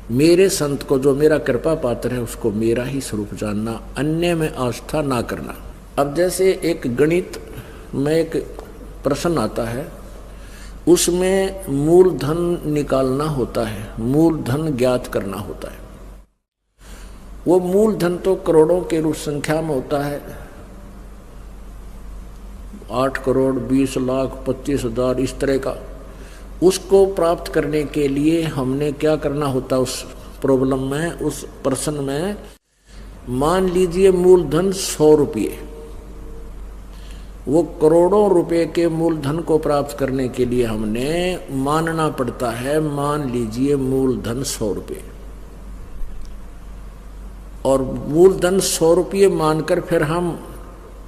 मेरे संत को, जो मेरा कृपा पात्र है, उसको मेरा ही स्वरूप जानना, अन्य में आस्था ना करना। अब जैसे एक गणित में एक प्रश्न आता है, उसमें मूलधन निकालना होता है, मूलधन ज्ञात करना होता है। वो मूलधन तो करोड़ों के रूप संख्या में होता है, 8 करोड़ 20 लाख 25,000 इस तरह का। उसको प्राप्त करने के लिए हमने क्या करना होता, उस प्रॉब्लम में, उस प्रश्न में, मान लीजिए मूलधन 100 रुपये। वो करोड़ों रुपए के मूलधन को प्राप्त करने के लिए हमने मानना पड़ता है, मान लीजिए मूलधन 100 रुपये, और मूलधन 100 रुपये मानकर फिर हम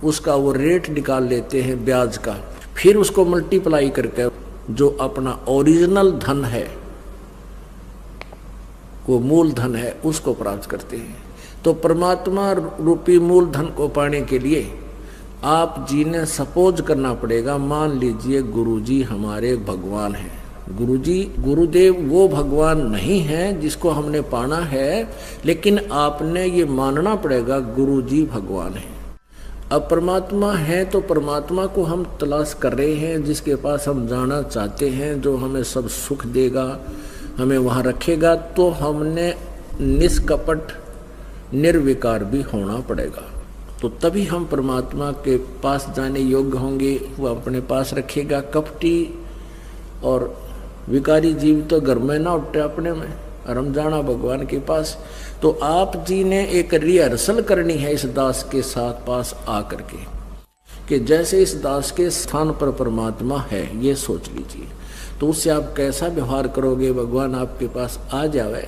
उसका वो रेट निकाल लेते हैं ब्याज का, फिर उसको मल्टीप्लाई करके जो अपना ओरिजिनल धन है, वो मूलधन है, उसको प्राप्त करते हैं। तो परमात्मा रूपी मूलधन को पाने के लिए आप जी ने सपोज करना पड़ेगा, मान लीजिए गुरुजी हमारे भगवान हैं। गुरुजी, गुरुदेव वो भगवान नहीं है जिसको हमने पाना है, लेकिन आपने ये मानना पड़ेगा गुरुजी भगवान है। अब परमात्मा है तो परमात्मा को हम तलाश कर रहे हैं, जिसके पास हम जाना चाहते हैं, जो हमें सब सुख देगा, हमें वहाँ रखेगा। तो हमने निष्कपट निर्विकार भी होना पड़ेगा, तो तभी हम परमात्मा के पास जाने योग्य होंगे। वो अपने पास रखेगा। कपटी और विकारी जीव तो घर में ना उठे अपने में, और हम जाना भगवान के पास। तो आप जी ने एक रिहर्सल करनी है इस दास के साथ पास आकर के, कि जैसे इस दास के स्थान पर परमात्मा है, ये सोच लीजिए। तो उससे आप कैसा व्यवहार करोगे, भगवान आपके पास आ जावे,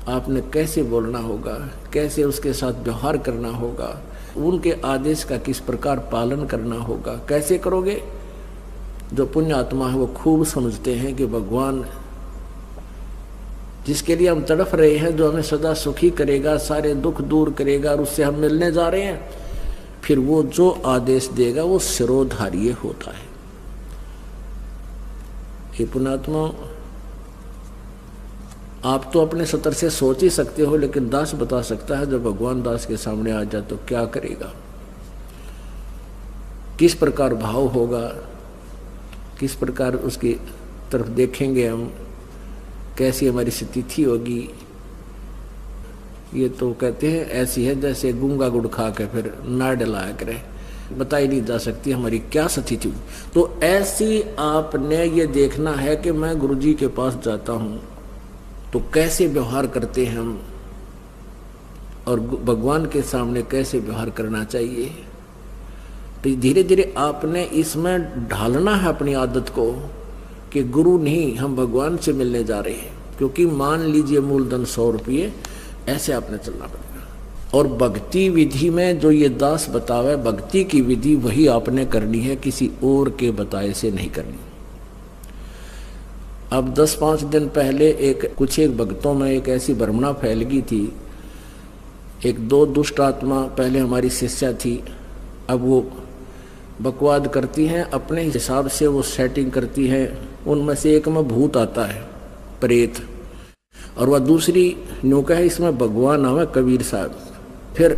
आपने कैसे बोलना होगा, कैसे उसके साथ व्यवहार करना होगा, उनके आदेश का किस प्रकार पालन करना होगा, कैसे करोगे। जो पुण्य आत्मा है वो खूब समझते हैं कि भगवान जिसके लिए हम तड़फ रहे हैं, जो हमें सदा सुखी करेगा, सारे दुख दूर करेगा, और उससे हम मिलने जा रहे हैं, फिर वो जो आदेश देगा वो शिरोधार्य होता है। हे पुण्यात्मा, आप तो अपने सतर से सोच ही सकते हो, लेकिन दास बता सकता है, जब भगवान दास के सामने आ जाए तो क्या करेगा, किस प्रकार भाव होगा, किस प्रकार उसकी तरफ देखेंगे हम, कैसी हमारी स्थिति होगी। ये तो कहते हैं ऐसी है जैसे गूंगा गुड़ खा के फिर ना डलाया करे, बताई नहीं जा सकती हमारी क्या स्थिति। तो ऐसी आपने ये देखना है कि मैं गुरुजी के पास जाता हूँ तो कैसे व्यवहार करते हैं हम, और भगवान के सामने कैसे व्यवहार करना चाहिए। तो धीरे धीरे आपने इसमें ढालना है अपनी आदत को कि गुरु नहीं, हम भगवान से मिलने जा रहे हैं। क्योंकि मान लीजिए मूलधन 100 रुपये, ऐसे आपने चलना पड़ेगा। और भक्ति विधि में जो ये दास बतावे, भक्ति की विधि वही आपने करनी है, किसी और के बताए से नहीं करनी। अब 10-5 दिन पहले कुछ भक्तों में एक ऐसी भ्रमणा फैल गई थी। 1-2 दुष्ट आत्मा पहले हमारी शिष्या थी, अब वो बकवाद करती हैं, अपने हिसाब से वो सेटिंग करती है। उनमें से एक में भूत आता है, प्रेत, और वह दूसरी न्यूका है इसमें भगवान नाम है कबीर साहब। फिर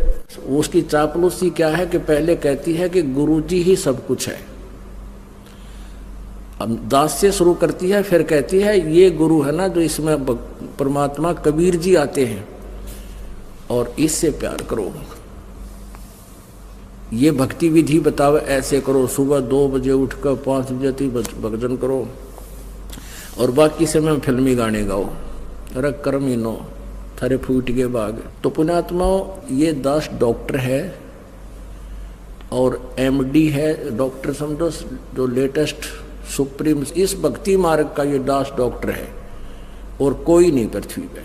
उसकी चापलूसी क्या है कि पहले कहती है कि गुरुजी ही सब कुछ है, अब दास से शुरू करती है, फिर कहती है ये गुरु है ना जो इसमें परमात्मा कबीर जी आते हैं और इससे प्यार करो, ये भक्ति विधि बताओ, ऐसे करो, सुबह 2 बजे उठकर 5 बजे तक भजन करो और बाकी समय फिल्मी गाने गाओ, अरे कर्मीनो थारे फूट के बाग। तो पुण्यात्माओं, ये दास डॉक्टर है और एमडी है, डॉक्टर समझो जो लेटेस्ट सुप्रीम, इस भक्ति मार्ग का ये दास डॉक्टर है और कोई नहीं पृथ्वी पे,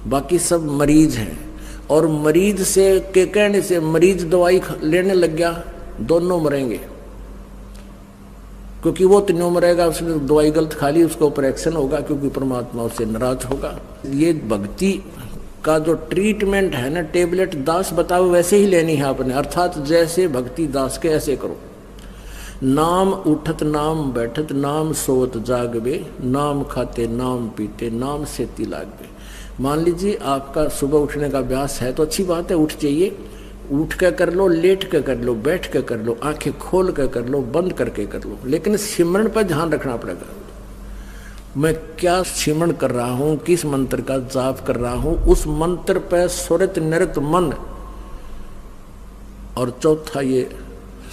बाकी सब मरीज हैं। और मरीज से के कहने से मरीज दवाई लेने लग गया, दोनों मरेंगे, क्योंकि वो तीनों मरेगा, उसने दवाई गलत खा ली, उसको ऑपरेशन होगा, क्योंकि परमात्मा उससे नाराज होगा। ये भक्ति का जो ट्रीटमेंट है ना, टेबलेट दास बताओ वैसे ही लेनी है आपने, अर्थात जैसे भक्ति दास के ऐसे करो। नाम उठत नाम बैठत नाम सोवत जागबे, नाम खाते नाम पीते नाम से लागबे। मान लीजिए आपका सुबह उठने का अभ्यास है तो अच्छी बात है, उठ जाइए, उठ के कर लो, लेट के कर लो, बैठ के कर लो, आंखें खोल के कर लो, बंद करके कर लो, लेकिन सिमरन पर ध्यान रखना पड़ेगा। मैं क्या सिमरन कर रहा हूं, किस मंत्र का जाप कर रहा हूं, उस मंत्र पर सुरत नृत मन, और चौथा ये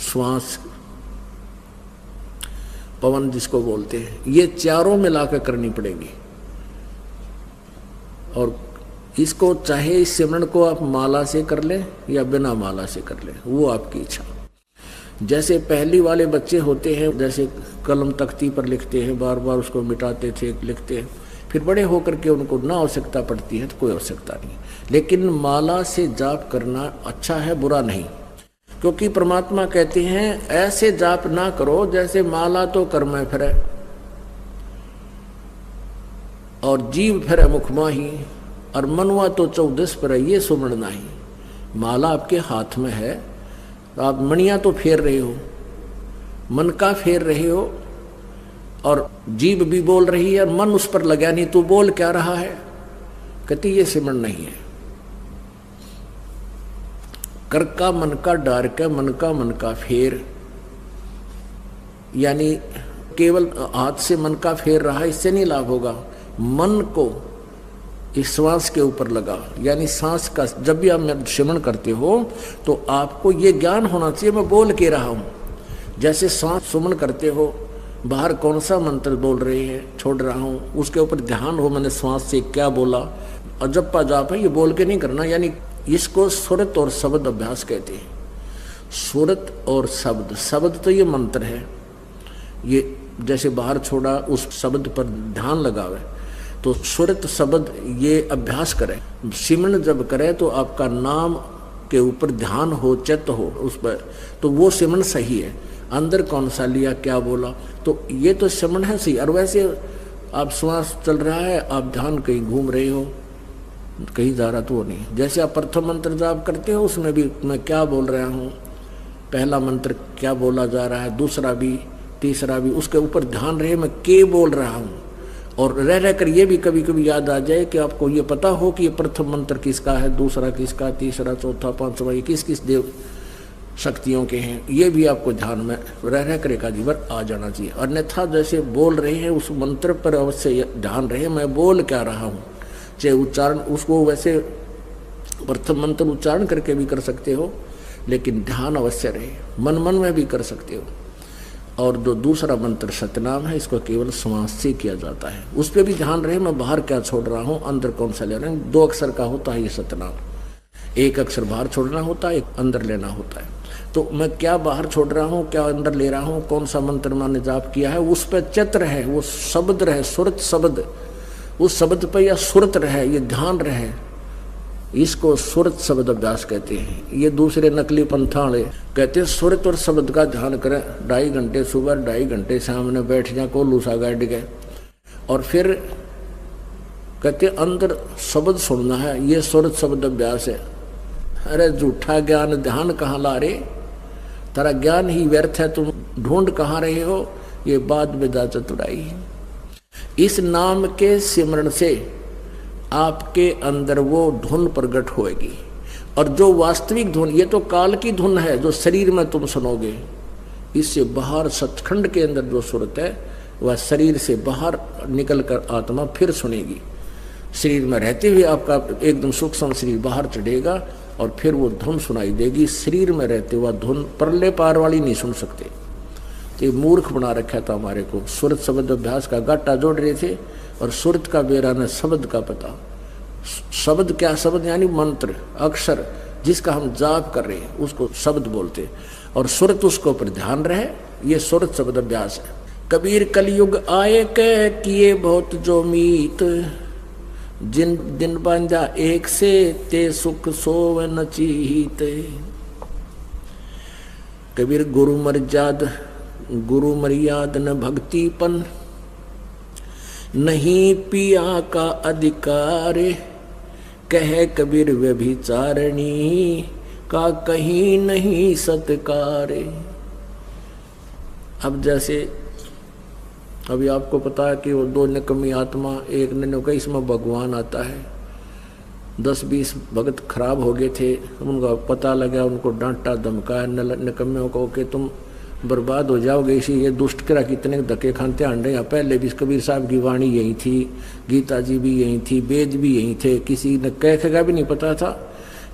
श्वास पवन जिसको बोलते हैं, ये चारों मिलाकर करनी पड़ेगी। और इसको चाहे इस सिमरन को आप माला से कर लें या बिना माला से कर लें, वो आपकी इच्छा। जैसे पहली वाले बच्चे होते हैं, जैसे कलम तख्ती पर लिखते हैं, बार बार उसको मिटाते थे, लिखते हैं, फिर बड़े होकर के उनको ना आवश्यकता पड़ती है तो कोई आवश्यकता नहीं। लेकिन माला से जाप करना अच्छा है, बुरा नहीं, क्योंकि परमात्मा कहते हैं ऐसे जाप ना करो जैसे माला तो कर में फिरे और जीव फिरे मुख माही और मनवा तो 14 पर ये सुमरना ही। माला आपके हाथ में है तो आप मणियां तो फेर रहे हो, मन का फेर रहे हो, और जीभ भी बोल रही है और मन उस पर लगा नहीं, तू बोल क्या रहा है, कहती ये सिमरन नहीं है। कर का मन का डार के मन का फेर, यानी केवल हाथ से मन का फेर रहा, इससे नहीं लाभ होगा। मन को इस श्वास के ऊपर लगा, यानी सांस का, जब भी आप सिमरन करते हो तो आपको ये ज्ञान होना चाहिए मैं बोल के रहा हूं। जैसे सांस सुमन करते हो, बाहर कौन सा मंत्र बोल रहे हैं, छोड़ रहा हूं, उसके ऊपर ध्यान हो मैंने श्वास से क्या बोला, और जप्पा जाप है, ये बोल के नहीं करना। यानी इसको सुरत और शब्द अभ्यास कहते हैं। सुरत और शब्द, शब्द तो ये मंत्र है, ये जैसे बाहर छोड़ा उस शब्द पर ध्यान लगावे, तो सुरत शब्द ये अभ्यास करें। सिमरन जब करें तो आपका नाम के ऊपर ध्यान हो, चित्त हो उस पर, तो वो सिमरन सही है। अंदर कौन सा लिया, क्या बोला, तो ये तो सिमरन है सही। और वैसे आप श्वास चल रहा है, आप ध्यान कहीं घूम रहे हो, कहीं जा रहा तो वो नहीं। जैसे आप प्रथम मंत्र जाप करते हो, उसमें भी मैं क्या बोल रहा हूँ, पहला मंत्र क्या बोला जा रहा है, दूसरा भी, तीसरा भी, उसके ऊपर ध्यान रहे मैं के बोल रहा हूँ। और रह रह कर ये भी कभी कभी याद आ जाए कि आपको ये पता हो कि ये प्रथम मंत्र किसका है, दूसरा किसका, तीसरा, चौथा, पांचवा, ये किस किस देव शक्तियों के हैं, ये भी आपको ध्यान में रह रह कर एकाधी बार आ जाना चाहिए। अन्यथा जैसे बोल रहे हैं उस मंत्र पर अवश्य ध्यान रहे मैं बोल क्या रहा हूँ। चाहे उच्चारण उसको वैसे प्रथम मंत्र उच्चारण करके भी कर सकते हो, लेकिन ध्यान अवश्य रहे, मन मन में भी कर सकते हो। और जो दूसरा मंत्र सतनाम है, इसको केवल श्वास से किया जाता है, उस पर भी ध्यान रहे मैं बाहर क्या छोड़ रहा हूँ, अंदर कौन सा ले रहा हूँ। 2 अक्षर का होता है ये सतनाम, 1 अक्षर बाहर छोड़ना होता है, 1 अंदर लेना होता है। तो मैं क्या बाहर छोड़ रहा हूँ, क्या अंदर ले रहा हूँ, कौन सा मंत्र मैंने जाप किया है, उस पर चित्र है, वो शब्द रहे, सुरत शब्द, उस शब्द पर या सुरत रहे, ये ध्यान रहे, इसको सुरत शब्द अभ्यास कहते हैं। ये दूसरे नकली पंथाड़े कहते हैं सुरत और शब्द का ध्यान करें, 2.5 घंटे सुबह, 2.5 घंटे सामने बैठ जाए, कोल्लू सा गाड़ गए, और फिर कहते अंदर शब्द सुनना है, ये सुरत शब्द अभ्यास है। अरे झूठा ज्ञान ध्यान कहाँ ला रहे, तेरा ज्ञान ही व्यर्थ है, तुम ढूंढ कहाँ रहे हो, ये बात बेदा चतुराई है। इस नाम के सिमरण से आपके अंदर वो धुन प्रकट होएगी, और जो वास्तविक धुन, ये तो काल की धुन है जो शरीर में तुम सुनोगे, इससे बाहर सचखंड के अंदर जो सुरत है वह शरीर से बाहर निकलकर आत्मा फिर सुनेगी। शरीर में रहते हुए आपका एकदम सूक्ष्म शरीर बाहर चढ़ेगा और फिर वो धुन सुनाई देगी। शरीर में रहते हुआ धुन परले पार वाली नहीं सुन सकते, तो ये मूर्ख बना रखा था हमारे को। सुरत शब्द अभ्यास का गाटा जोड़ रहे थे और सुरत का बेरा न शब्द का पता। शब्द क्या, शब्द यानी मंत्र, अक्षर जिसका हम जाप कर रहे हैं उसको शब्द बोलते, और सुरत उसको पर ध्यान रहे, ये सुरत शब्द अभ्यास है। कबीर कलयुग आए के किए बहुत जो मीत, जिन दिन बांधा एक से ते सुख सोव न चीत। कबीर गुरु मर्याद न भक्तिपन, नहीं पिया का अधिकार, कह कबीर व्यभिचारणी का कहीं नहीं सत्कार। अब जैसे अभी आपको पता है कि वो दो निकम्मी आत्मा, एक ने कहा इसमें भगवान आता है, 10-20 भगत खराब हो गए थे, उनका पता लगा, उनको डांटा धमकाया निकम्मियों को कि तुम बर्बाद हो जाओगे, इसी ये दुष्ट करा कितने धक्के खानते आंडे। यहाँ पहले भी कबीर साहब की वाणी यही थी, गीता जी भी यही थी, वेद भी यही थे, किसी ने कह का भी नहीं पता था।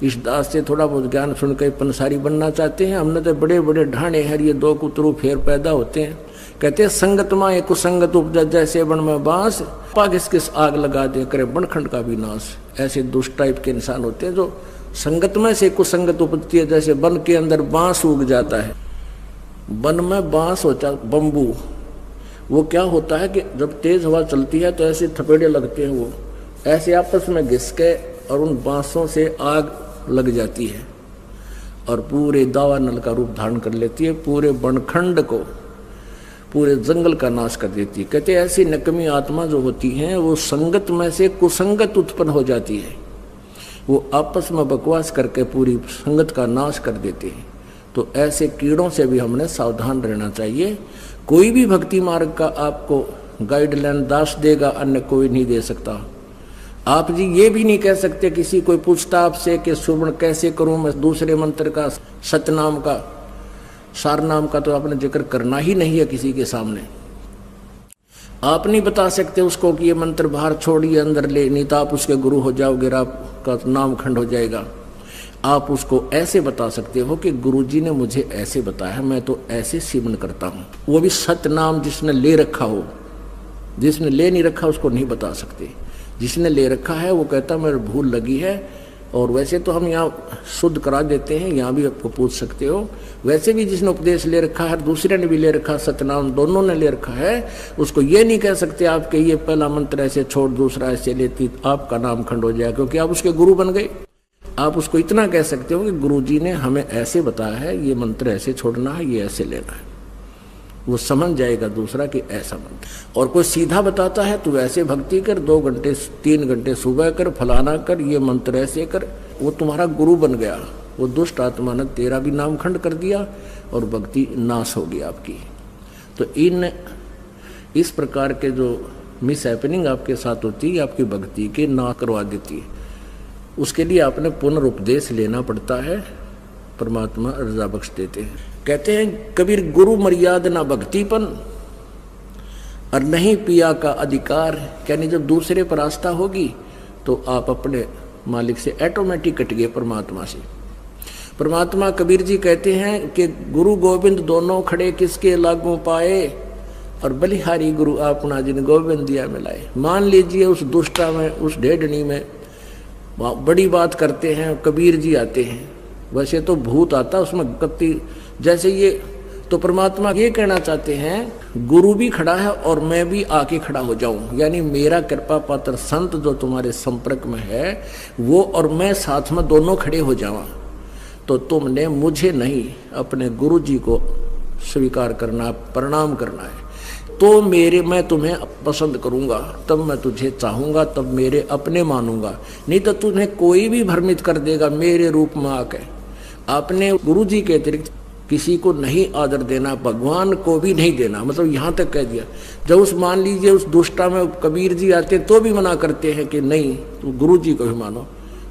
इस दास से थोड़ा बहुत ज्ञान सुन कर पंसारी बनना चाहते हैं। हमने तो बड़े बड़े ढाणे हैं, ये दो कुतरू फेर पैदा होते हैं। कहते हैं संगत माए कुसंगत उपजा, जैसे बन में बांस, पा किस किस आग लगा दे करे बनखंड का भी नाश। ऐसे दुष्ट टाइप के इंसान होते हैं जो संगत में से कुसंगत उपजती है। जैसे वन के अंदर बांस उग जाता है, वन में बांस होता है बम्बू, वो क्या होता है कि जब तेज हवा चलती है तो ऐसे थपेड़े लगते हैं, वो ऐसे आपस में घिस के और उन बांसों से आग लग जाती है और पूरे दावानल का रूप धारण कर लेती है, पूरे बनखंड को, पूरे जंगल का नाश कर देती है। कहते ऐसी नकमी आत्मा जो होती हैं वो संगत में से कुसंगत उत्पन्न हो जाती है, वो आपस में बकवास करके पूरी संगत का नाश कर देती है। तो ऐसे कीड़ों से भी हमने सावधान रहना चाहिए। कोई भी भक्ति मार्ग का आपको गाइडलाइन दास देगा, अन्य कोई नहीं दे सकता। आप जी ये भी नहीं कह सकते, किसी कोई पूछता आपसे कि सुवर्ण कैसे करूं मैं, दूसरे मंत्र का, सतनाम का, सारनाम का तो आपने जिक्र करना ही नहीं है किसी के सामने। आप नहीं बता सकते उसको कि ये मंत्र बाहर छोड़िए अंदर ले, नहीं तो आप उसके गुरु हो जाओगे, आपका नाम खंड हो जाएगा। आप उसको ऐसे बता सकते हो कि गुरुजी ने मुझे ऐसे बताया, मैं तो ऐसे सेवन करता हूँ। वो भी सतनाम जिसने ले रखा हो, जिसने ले नहीं रखा उसको नहीं बता सकते। जिसने ले रखा है वो कहता मेरे भूल लगी है। और वैसे तो हम यहाँ शुद्ध करा देते हैं, यहाँ भी आपको पूछ सकते हो। वैसे भी जिसने उपदेश ले रखा है, दूसरे ने भी ले रखा, सतनाम दोनों ने ले रखा है, उसको ये नहीं कह सकते आप कि ये पहला मंत्र ऐसे छोड़ दूसरा ऐसे लेती, आपका नाम खंड हो जाए, क्योंकि आप उसके गुरु बन गए। आप उसको इतना कह सकते हो कि गुरुजी ने हमें ऐसे बताया है, ये मंत्र ऐसे छोड़ना है, ये ऐसे लेना है, वो समझ जाएगा दूसरा कि ऐसा मंत्र। और कोई सीधा बताता है तो वैसे भक्ति कर, 2 घंटे 3 घंटे सुबह कर, फलाना कर, ये मंत्र ऐसे कर, वो तुम्हारा गुरु बन गया। वो दुष्ट आत्मा ने तेरा भी नाम खंड कर दिया और भक्ति नाश होगी आपकी। तो इस प्रकार के जो मिस हैपनिंग आपके साथ होती है, आपकी भक्ति के ना करवा देती है। उसके लिए आपने पुनरुपदेश लेना पड़ता है, परमात्मा रजा बख्श देते हैं। कहते हैं कबीर गुरु मर्यादा ना भक्तिपन और नहीं पिया का अधिकार। यानी जब दूसरे पर आस्था होगी तो आप अपने मालिक से ऑटोमेटिक कट गए, परमात्मा से। परमात्मा कबीर जी कहते हैं कि गुरु गोविंद दोनों खड़े किसके लागू पाए, और बलिहारी गुरु अपना जिन गोविंद दिया मिलाए। मान लीजिए उस दुष्टा में, उस ढेडनी में बड़ी बात करते हैं, कबीर जी आते हैं, वैसे तो भूत आता उसमें कत्ती जैसे ये। तो परमात्मा ये कहना चाहते हैं गुरु भी खड़ा है और मैं भी आके खड़ा हो जाऊं, यानी मेरा कृपा पात्र संत जो तुम्हारे संपर्क में है वो और मैं साथ में दोनों खड़े हो जावा। तो तुमने मुझे नहीं अपने गुरु जी को स्वीकार करना, प्रणाम करना है। तो मैं तुम्हें पसंद करूंगा, तब मैं तुझे चाहूंगा, तब मेरे अपने मानूंगा। नहीं तो तुम्हें कोई भी भ्रमित कर देगा मेरे रूप में आके। आपने गुरु जी के अतिरिक्त किसी को नहीं आदर देना, भगवान को भी नहीं देना, मतलब यहाँ तक कह दिया। जब उस मान लीजिए उस दुष्टा में कबीर जी आते तो भी मना करते हैं कि नहीं तो गुरु जी को भी मानो,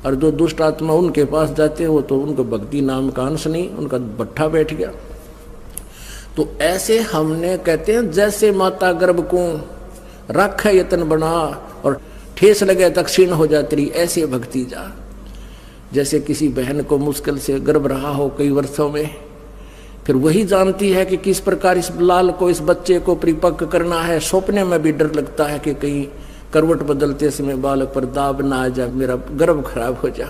और जो दुष्ट आत्मा उनके पास जाते हैं वो तो उनको भक्ति नाम का अंश नहीं, उनका भट्ठा बैठ गया। तो ऐसे हमने कहते हैं जैसे माता गर्भ को रख यतन बना और ठेस लगे तक्षीण हो जाती रही, ऐसे भक्ति जा। जैसे किसी बहन को मुश्किल से गर्भ रहा हो कई वर्षों में, फिर वही जानती है कि किस प्रकार इस लाल को, इस बच्चे को परिपक्व करना है। सपने में भी डर लगता है कि कहीं करवट बदलते समय बालक पर दाब ना आ जा, मेरा गर्भ खराब हो जा।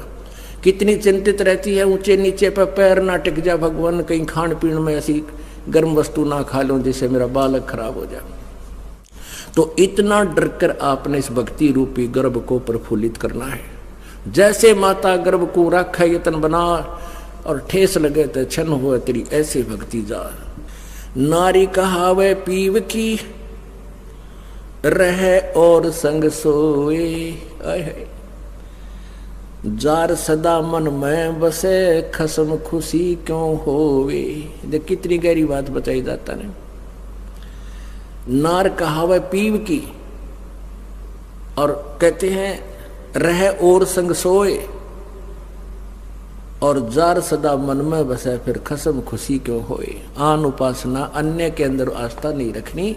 कितनी चिंतित रहती है, ऊंचे नीचे पर पैर ना टिक जा, भगवान कहीं खान पीन में ऐसी गर्म वस्तु ना खा लूं जिससे मेरा बालक खराब हो जाए। तो इतना डर कर आपने इस भक्ति रूपी गर्भ को प्रफुल्लित करना है। जैसे माता गर्भ को रख यतन बना और ठेस लगे तो छन हो तेरी, ऐसे भक्ति जा। नारी कहावे पीव की रहे और संग सोए, जार सदा मन में बसे खसम खुशी क्यों होवे। देख कितनी गहरी बात बताई जाता ने। नार कहावत पीव की, और कहते हैं रह और संग सोए, और जार सदा मन में बसे फिर खसम खुशी क्यों होए। आन उपासना, अन्य के अंदर आस्था नहीं रखनी।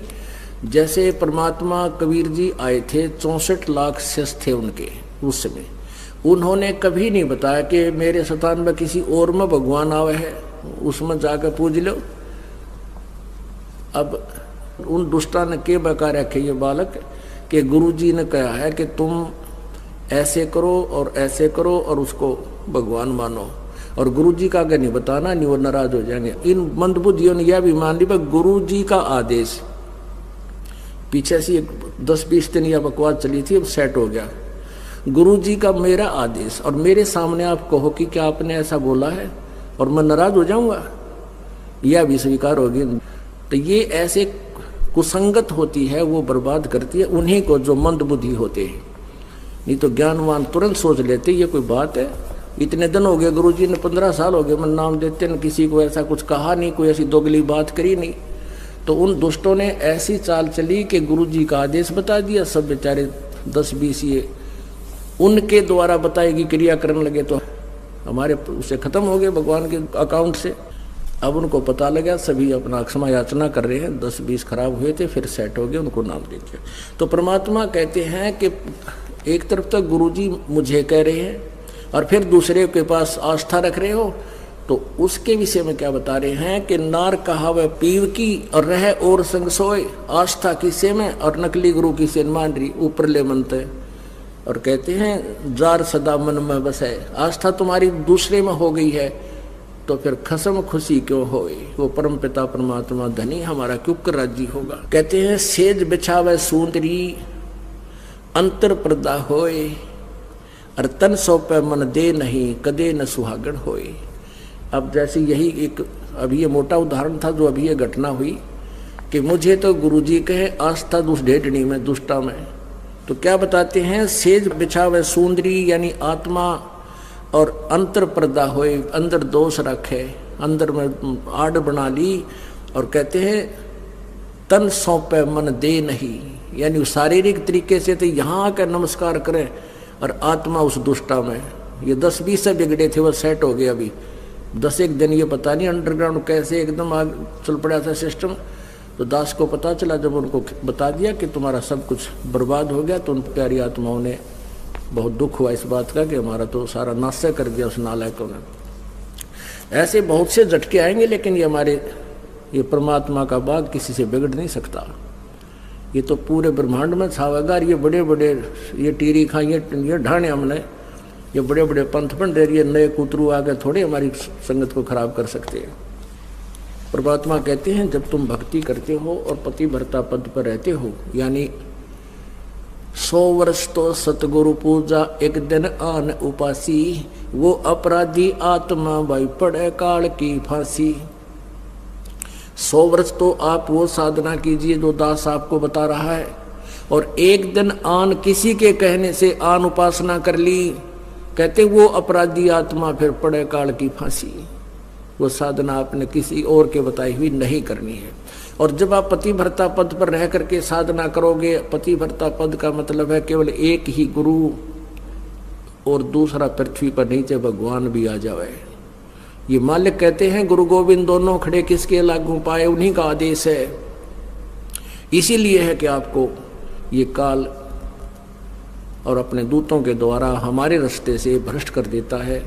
जैसे परमात्मा कबीर जी आए थे, 64 लाख शिष्य थे उनके उस समय, उन्होंने कभी नहीं बताया कि मेरे स्थान में किसी और में भगवान आवे है, उसमें जाकर पूज लो। अब उन दुष्टा ने के बका रखे ये बालक कि गुरु जी ने कहा है कि तुम ऐसे करो और ऐसे करो और उसको भगवान मानो, और गुरु जी का अगर नहीं बताना नहीं, वो नाराज हो जाएंगे। इन मंदबुद्धियों ने यह भी मान ली गुरु जी का आदेश। पीछे से 10-20 दिन यह बकवास चली थी, अब सेट हो गया। गुरु जी का मेरा आदेश, और मेरे सामने आप कहो कि क्या आपने ऐसा बोला है, और मैं नाराज हो जाऊंगा, यह भी स्वीकार होगी। तो ये ऐसे कुसंगत होती है, वो बर्बाद करती है उन्हीं को जो मंदबुद्धि होते हैं। नहीं तो ज्ञानवान तुरंत सोच लेते ये कोई बात है। इतने दिन हो गए गुरुजी ने, 15 साल हो गए, मैं नाम देते न, किसी को ऐसा कुछ कहा नहीं, कोई ऐसी दोगली बात करी नहीं। तो उन दुष्टों ने ऐसी चाल चली कि गुरुजी का आदेश बता दिया, सब बेचारे 10-20 ये उनके द्वारा बताएगी क्रिया करने लगे, तो हमारे उसे खत्म हो गए भगवान के अकाउंट से। अब उनको पता लगा, सभी अपना क्षमा याचना कर रहे हैं। 10-20 खराब हुए थे, फिर सेट हो गए, उनको नाम दे दिया। तो परमात्मा कहते हैं कि एक तरफ तक गुरुजी मुझे कह रहे हैं और फिर दूसरे के पास आस्था रख रहे हो, तो उसके विषय में क्या बता रहे हैं कि नार कहावत पीव की, और रह और संग सोए। आस्था किसे में और नकली गुरु किसे मान रही, ऊपर ले मनते। और कहते हैं जार सदा मन में बसे, आस्था तुम्हारी दूसरे में हो गई है, तो फिर खसम खुशी क्यों होए। वो परम पिता परमात्मा धनी हमारा क्यों कर राजी होगा। कहते हैं सेज बिछावे सुंदरी अंतर पर्दा होए, और तन सौंपे मन दे नहीं कदे न सुहागण होए। अब जैसे यही एक अभी ये मोटा उदाहरण था जो अभी ये घटना हुई कि मुझे तो गुरुजी कहे आस्था दुष्ट ढेटनी में दुष्टा में, तो क्या बताते हैं सेज बिछावे सुंदरी यानी आत्मा, और अंतर पर्दा होए, अंदर दोष रखे, अंदर में आड़ बना ली। और कहते हैं तन सौंपे मन दे नहीं, यानी शारीरिक तरीके से तो यहाँ आकर नमस्कार करें, और आत्मा उस दुष्टा में। ये 10-20 से बिगड़े थे, वो सेट हो गए। अभी 10-1 दिन ये पता नहीं अंडरग्राउंड कैसे एकदम आग चल पड़ा था सिस्टम। तो दास को पता चला, जब उनको बता दिया कि तुम्हारा सब कुछ बर्बाद हो गया, तो उन प्यारी आत्माओं ने बहुत दुख हुआ इस बात का कि हमारा तो सारा नाश्ता कर दिया उस नालायकों ने। ऐसे बहुत से झटके आएंगे, लेकिन ये परमात्मा का बाग किसी से बिगड़ नहीं सकता। ये तो पूरे ब्रह्मांड में छावेगा। ये बड़े बड़े ये टीरी खा, ये ढाने हमने, ये बड़े बड़े पंथ बन रहे, ये नए कुतरू आके थोड़े हमारी संगत को खराब कर सकते हैं। परमात्मा कहते हैं जब तुम भक्ति करते हो और पति भरता पद पर रहते हो, यानी 100 वर्ष तो सतगुरु पूजा एक दिन आन उपासी, वो अपराधी आत्मा भाई पड़े काल की फांसी। 100 वर्ष तो आप वो साधना कीजिए जो दास आपको बता रहा है, और एक दिन आन किसी के कहने से आन उपासना कर ली, कहते वो अपराधी आत्मा फिर पड़े काल की फांसी। वो साधना आपने किसी और के बताई हुई नहीं करनी है। और जब आप पति भरता पद पर रह करके साधना करोगे, पति भरता पद का मतलब है केवल एक ही गुरु और दूसरा पृथ्वी पर नीचे भगवान भी आ जावे। ये मालिक कहते हैं गुरु गोविंद दोनों खड़े किसके लागू पाए, उन्हीं का आदेश है। इसीलिए है कि आपको ये काल और अपने दूतों के द्वारा हमारे रास्ते से भ्रष्ट कर देता है।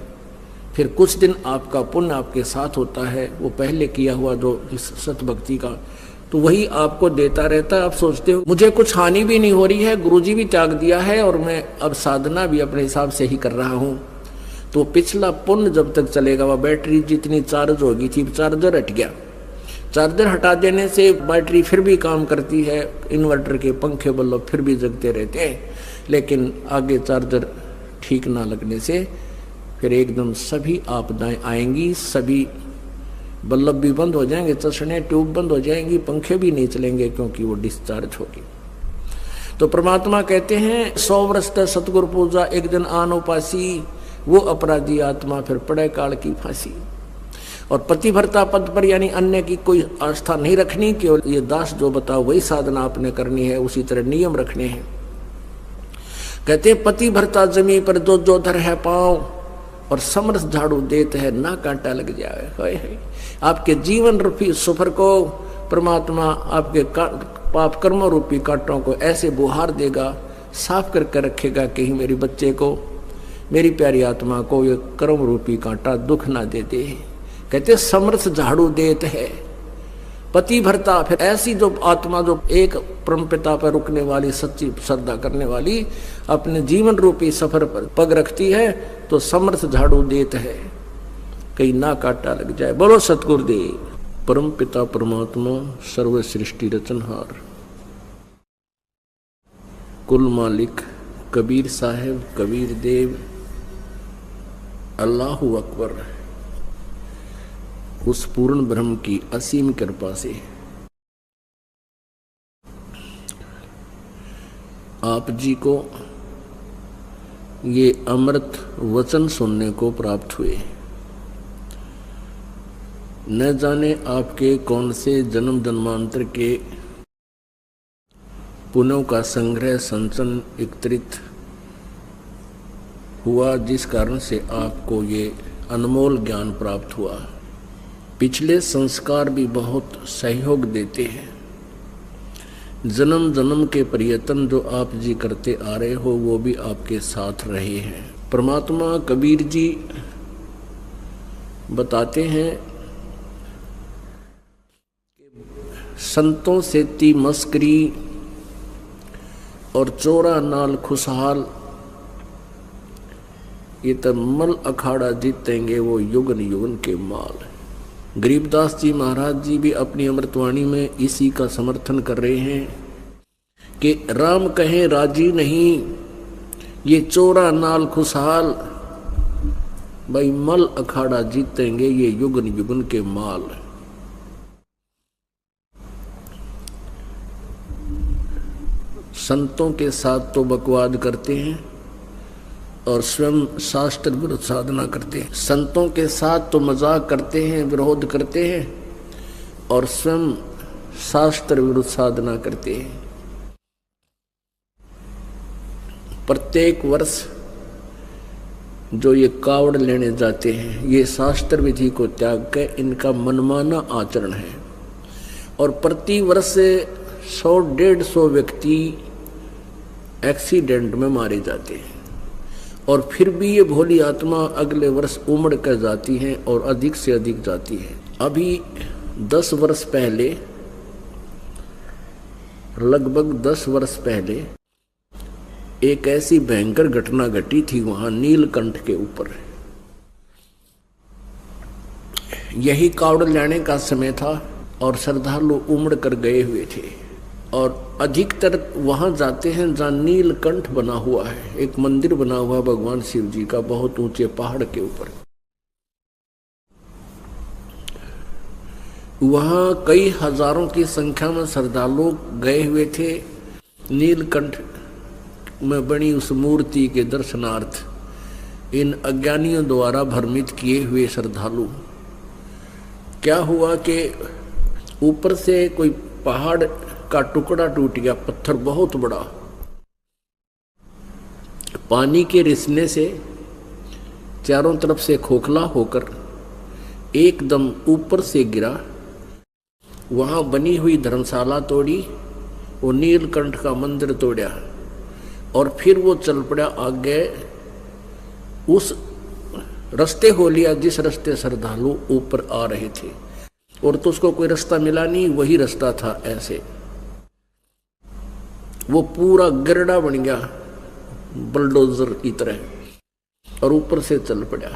फिर कुछ दिन आपका पुण्य आपके साथ होता है, वो पहले किया हुआ जो इस सतभक्ति का, तो वही आपको देता रहता है। आप सोचते हो मुझे कुछ हानि भी नहीं हो रही है, गुरुजी भी त्याग दिया है और मैं अब साधना भी अपने हिसाब से ही कर रहा हूँ, तो पिछला पुण्य जब तक चलेगा। वह बैटरी जितनी चार्ज होगी थी, चार्जर हट गया, चार्जर हटा देने से बैटरी फिर भी काम करती है, इन्वर्टर के पंखे बल्ब फिर भी जगते रहते हैं, लेकिन आगे चार्जर ठीक ना लगने से फिर एकदम सभी आपदाएं आएंगी, सभी बल्ब भी बंद हो जाएंगे, चश्मे ट्यूब बंद हो जाएंगी, पंखे भी नहीं चलेंगे क्योंकि वो डिस्चार्ज होगी। तो परमात्मा कहते हैं 100 वर्ष तक सतगुरु पूजा एक दिन आन उपासी, वो अपराधी आत्मा फिर पड़े काल की फांसी। और पतिव्रता पद पर यानी अन्य की कोई आस्था नहीं रखनी, केवल ये दास जो बताओ वही साधना आपने करनी है, उसी तरह नियम रखने हैं। कहते पतिव्रता जमी पर दो जो धर है पाँव और समरस झाड़ू देते है ना कांटा लग जाए। आपके जीवन रूपी सफर को परमात्मा आपके पाप कर्म रूपी कांटों को ऐसे बुहार देगा, साफ करके रखेगा कि मेरे बच्चे को, मेरी प्यारी आत्मा को ये कर्म रूपी कांटा दुख ना दे दे। कहते समर्थ झाड़ू देते है पतिव्रता। फिर ऐसी जो आत्मा जो एक परमपिता पर रुकने वाली, सच्ची श्रद्धा करने वाली, अपने जीवन रूपी सफर पर पग रखती है तो समर्थ झाड़ू देते है, कहीं ना कांटा लग जाए। बोलो सतगुरुदेव। परमपिता परमात्मा सर्व सृष्टि रचनहार, कुल मालिक कबीर साहेब, कबीर देव, अल्लाहु अकबर, उस पूर्ण ब्रह्म की असीम कृपा से आप जी को ये अमृत वचन सुनने को प्राप्त हुए। न जाने आपके कौन से जन्म जन्मांतर के पुण्यों का संग्रह संचन एकत्रित हुआ, जिस कारण से आपको ये अनमोल ज्ञान प्राप्त हुआ। पिछले संस्कार भी बहुत सहयोग देते हैं। जन्म जन्म के प्रयत्न जो आप जी करते आ रहे हो वो भी आपके साथ रहे हैं। परमात्मा कबीर जी बताते हैं संतों से ती मस्करी और चोरा नाल खुशहाल, ये तो मल अखाड़ा जीतेंगे वो युगन युगन के माल। गरीबदास जी महाराज जी भी अपनी अमृतवाणी में इसी का समर्थन कर रहे हैं कि राम कहें राजी नहीं, ये चोरा नाल खुशहाल, भाई मल अखाड़ा जीतेंगे ये युगन युगन के माल। संतों के साथ तो बकवाद करते हैं और स्वयं शास्त्र विरुद्ध साधना करते हैं। संतों के साथ तो मजाक करते हैं, विरोध करते हैं और स्वयं शास्त्र विरुद्ध साधना करते हैं। प्रत्येक वर्ष जो ये कावड़ लेने जाते हैं, ये शास्त्र विधि को त्याग कर इनका मनमाना आचरण है। और प्रति वर्ष 100-150 व्यक्ति एक्सीडेंट में मारे जाते हैं और फिर भी ये भोली आत्मा अगले वर्ष उमड़ कर जाती है और अधिक से अधिक जाती है। अभी 10 वर्ष पहले, लगभग 10 वर्ष पहले एक ऐसी भयंकर घटना घटी थी वहां नीलकंठ के ऊपर। यही कावड़ लाने का समय था और श्रद्धालु उमड़ कर गए हुए थे और अधिकतर वहां जाते हैं जहां नीलकंठ बना हुआ है। एक मंदिर बना हुआ भगवान शिव जी का बहुत ऊंचे पहाड़ के ऊपर। वहां कई हजारों की संख्या में श्रद्धालु गए हुए थे नीलकंठ में बनी उस मूर्ति के दर्शनार्थ। इन अज्ञानियों द्वारा भ्रमित किए हुए श्रद्धालु, क्या हुआ कि ऊपर से कोई पहाड़ का टुकड़ा टूट गया, पत्थर बहुत बड़ा, पानी के रिसने से चारों तरफ से खोखला होकर एकदम ऊपर से गिरा। वहां बनी हुई धर्मशाला तोड़ी, वो नीलकंठ का मंदिर तोड़ा और फिर वो चल पड़ा आगे उस रास्ते हो लिया जिस रास्ते श्रद्धालु ऊपर आ रहे थे। और तो उसको कोई रास्ता मिला नहीं, वही रास्ता था। ऐसे वो पूरा गिरडा बन गया बुलडोजर की तरह और ऊपर से चल पड़ा।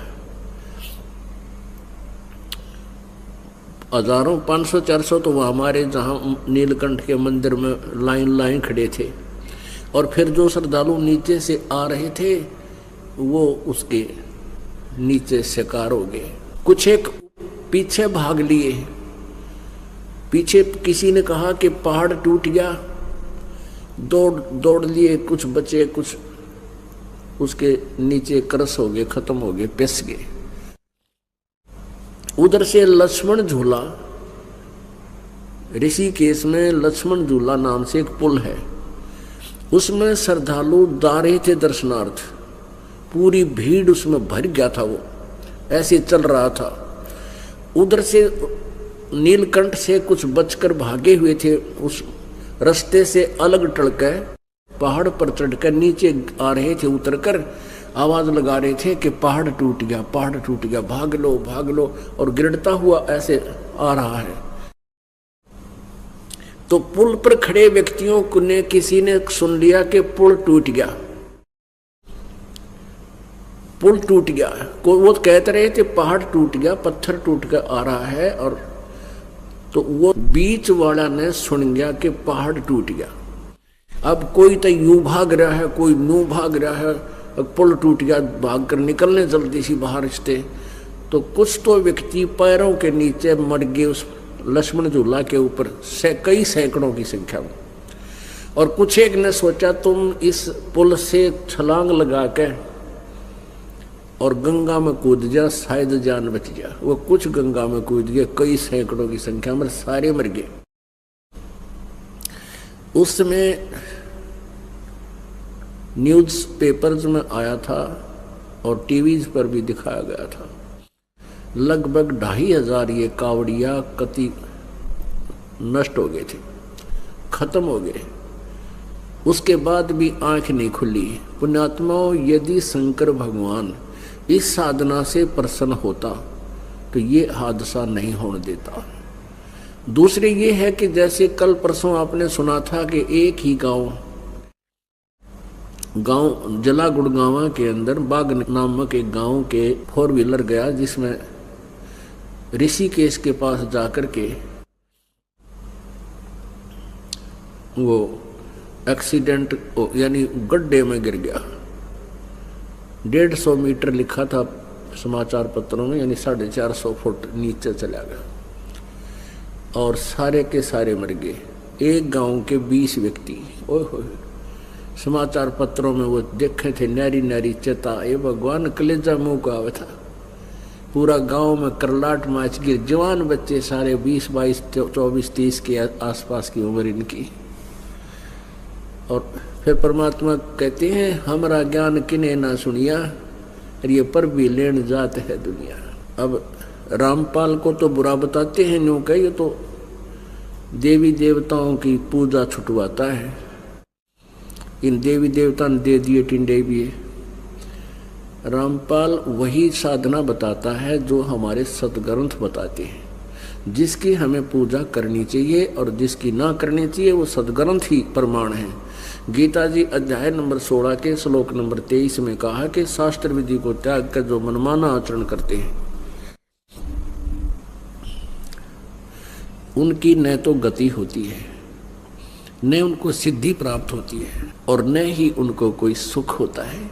हजारों 500-400 तो वह हमारे जहां नीलकंठ के मंदिर में लाइन खड़े थे और फिर जो श्रद्धालु नीचे से आ रहे थे वो उसके नीचे शिकार हो गए। कुछ एक पीछे भाग लिए। पीछे किसी ने कहा कि पहाड़ टूट गया, दौड़ लिए, कुछ बचे, कुछ उसके नीचे क्रश हो गए, खत्म हो गए, पिस गए। उधर से लक्ष्मण झूला, ऋषिकेश में लक्ष्मण झूला नाम से एक पुल है, उसमें श्रद्धालु जा रहे थे दर्शनार्थ। पूरी भीड़ उसमें भर गया था, वो ऐसे चल रहा था। उधर से नीलकंठ से कुछ बचकर भागे हुए थे, उस रास्ते से अलग टलकर पहाड़ पर चढ़कर नीचे आ रहे थे, उतरकर आवाज लगा रहे थे कि पहाड़ टूट गया, पहाड़ टूट गया, भाग लो भाग लो, और गिरता हुआ ऐसे आ रहा है। तो पुल पर खड़े व्यक्तियों को ने किसी ने सुन लिया कि पुल टूट गया, पुल टूट गया। वो कहते रहे थे पहाड़ टूट गया, पत्थर टूट कर आ रहा है, और तो वो बीच वाला ने सुन गया कि पहाड़ टूट गया। अब कोई तो यूं भाग रहा है, कोई यूं भाग रहा है, पुल टूट गया, भाग कर निकलने जल्दी सी बाहर रिश्ते। तो कुछ तो व्यक्ति पैरों के नीचे मर गए उस लक्ष्मण झूला के ऊपर, कई सैकड़ों की संख्या में। और कुछ एक ने सोचा तुम इस पुल से छलांग लगा के और गंगा में कूद जा, शायद जान बच जा। वो कुछ गंगा में कूद गए, कई सैकड़ों की संख्या में सारे मर गए। उसमें न्यूज़ पेपर्स में आया था और टीवीज पर भी दिखाया गया था, लगभग 2500 ये कावड़िया कति नष्ट हो गए थे, खत्म हो गए। उसके बाद भी आंख नहीं खुली। पुण्यात्माओं, यदि शंकर भगवान इस साधना से प्रसन्न होता तो ये हादसा नहीं होने देता। दूसरी ये है कि जैसे कल परसों आपने सुना था कि एक ही गांव जला गुड़गांवा के अंदर बाग नामक एक गांव के 4 व्हीलर गया, जिसमें ऋषिकेश के पास जाकर के वो एक्सीडेंट यानी गड्ढे में गिर गया। 150 मीटर लिखा था समाचार पत्रों में, यानी 450 फुट नीचे चला गया और सारे के सारे मर गए। एक गांव के 20 व्यक्ति, ओए होए, समाचार पत्रों में वो देखे थे, नारी नारी चेता, ये भगवान कलेजा मुंह का आवा था। पूरा गांव में करलाट माच गिर, जवान बच्चे सारे 20, 22, 24, 30 के आसपास की उम्र इनकी। और फिर परमात्मा कहते हैं हमारा ज्ञान किने ना सुनिया, और ये पर भी लेन जात है दुनिया। अब रामपाल को तो बुरा बताते हैं, न्यू कह ये तो देवी देवताओं की पूजा छुटवाता है। इन देवी देवता ने दे दिए टिंडे भी। रामपाल वही साधना बताता है जो हमारे सदग्रंथ बताते हैं, जिसकी हमें पूजा करनी चाहिए और जिसकी ना करनी चाहिए वो सदग्रंथ ही प्रमाण है। गीता जी अध्याय नंबर 16 के श्लोक नंबर 23 में कहा कि शास्त्र विधि को त्याग कर जो मनमाना आचरण करते हैं उनकी न तो गति होती है, न उनको सिद्धि प्राप्त होती है, और न ही उनको कोई सुख होता है।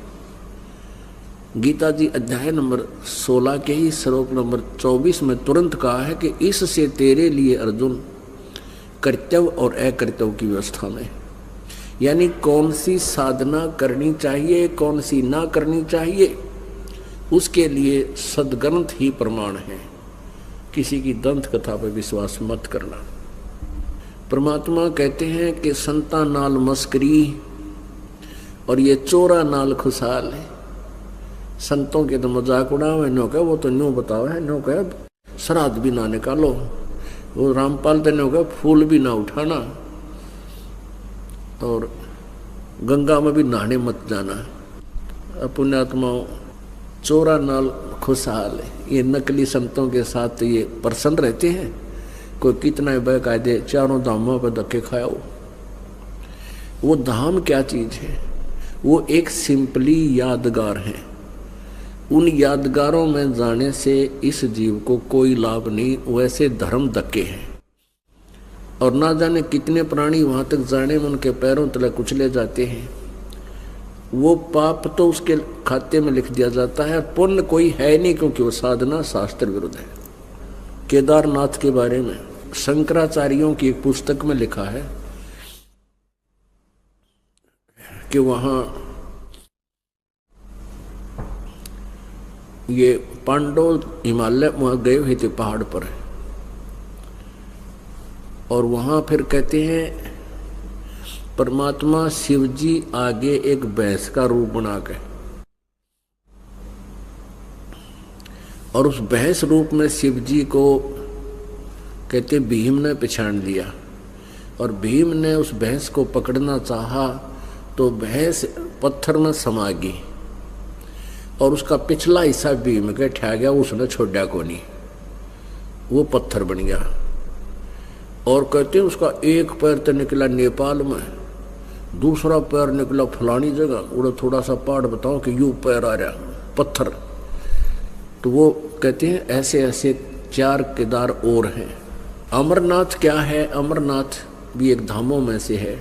गीता जी अध्याय नंबर 16 के ही श्लोक नंबर 24 में तुरंत कहा है कि इससे तेरे लिए अर्जुन कर्तव्य और अकर्तव्य की व्यवस्था में, यानी कौन सी साधना करनी चाहिए कौन सी ना करनी चाहिए उसके लिए सदग्रंथ ही प्रमाण है। किसी की दंत कथा पर विश्वास मत करना। परमात्मा कहते हैं कि संता नाल मस्करी और ये चोरा नाल खुशहाल है। संतों के तो मजाक उड़ावे, नो कह वो तो न्यू बताओ है, नो कह श्राद्ध भी ना निकालो, वो रामपाल तो नो कह फूल भी ना उठाना, और गंगा में भी नहाने मत जाना। पुण्यात्माओं, चोरा नाल खुशहाल है। ये नकली संतों के साथ तो ये प्रसन्न रहते हैं, कोई कितना बेकायदे चारों धामों पर धक्के खाओ। वो धाम क्या चीज है? वो एक सिंपली यादगार है। उन यादगारों में जाने से इस जीव को कोई लाभ नहीं, वैसे धर्म धक्के हैं। और ना जाने कितने प्राणी वहां तक जाने में उनके पैरों तले कुचले जाते हैं। वो पाप तो उसके खाते में लिख दिया जाता है, पुण्य कोई है नहीं, क्योंकि वो साधना शास्त्र विरुद्ध है। केदारनाथ के बारे में शंकराचार्यों की एक पुस्तक में लिखा है कि वहां ये पांडव हिमालय वहाँ गए हुए थे पहाड़ पर, और वहाँ फिर कहते हैं परमात्मा शिव जी आगे एक भैंस का रूप बना के, और उस भैंस रूप में शिव जी को कहते भीम ने पहचान लिया, और भीम ने उस भैंस को पकड़ना चाहा तो भैंस पत्थर में समा गई, और उसका पिछला हिस्सा भीम के ठा गया, उसने छोड़ा को नहीं, वो पत्थर बन गया। और कहते हैं उसका एक पैर तो निकला नेपाल में, दूसरा पैर निकला फलानी जगह, उड़ा थोड़ा सा पहाड़ बताओ कि यूं पैर आ रहा पत्थर। तो वो कहते हैं ऐसे ऐसे 4 केदार और हैं। अमरनाथ क्या है? अमरनाथ भी एक धामों में से है।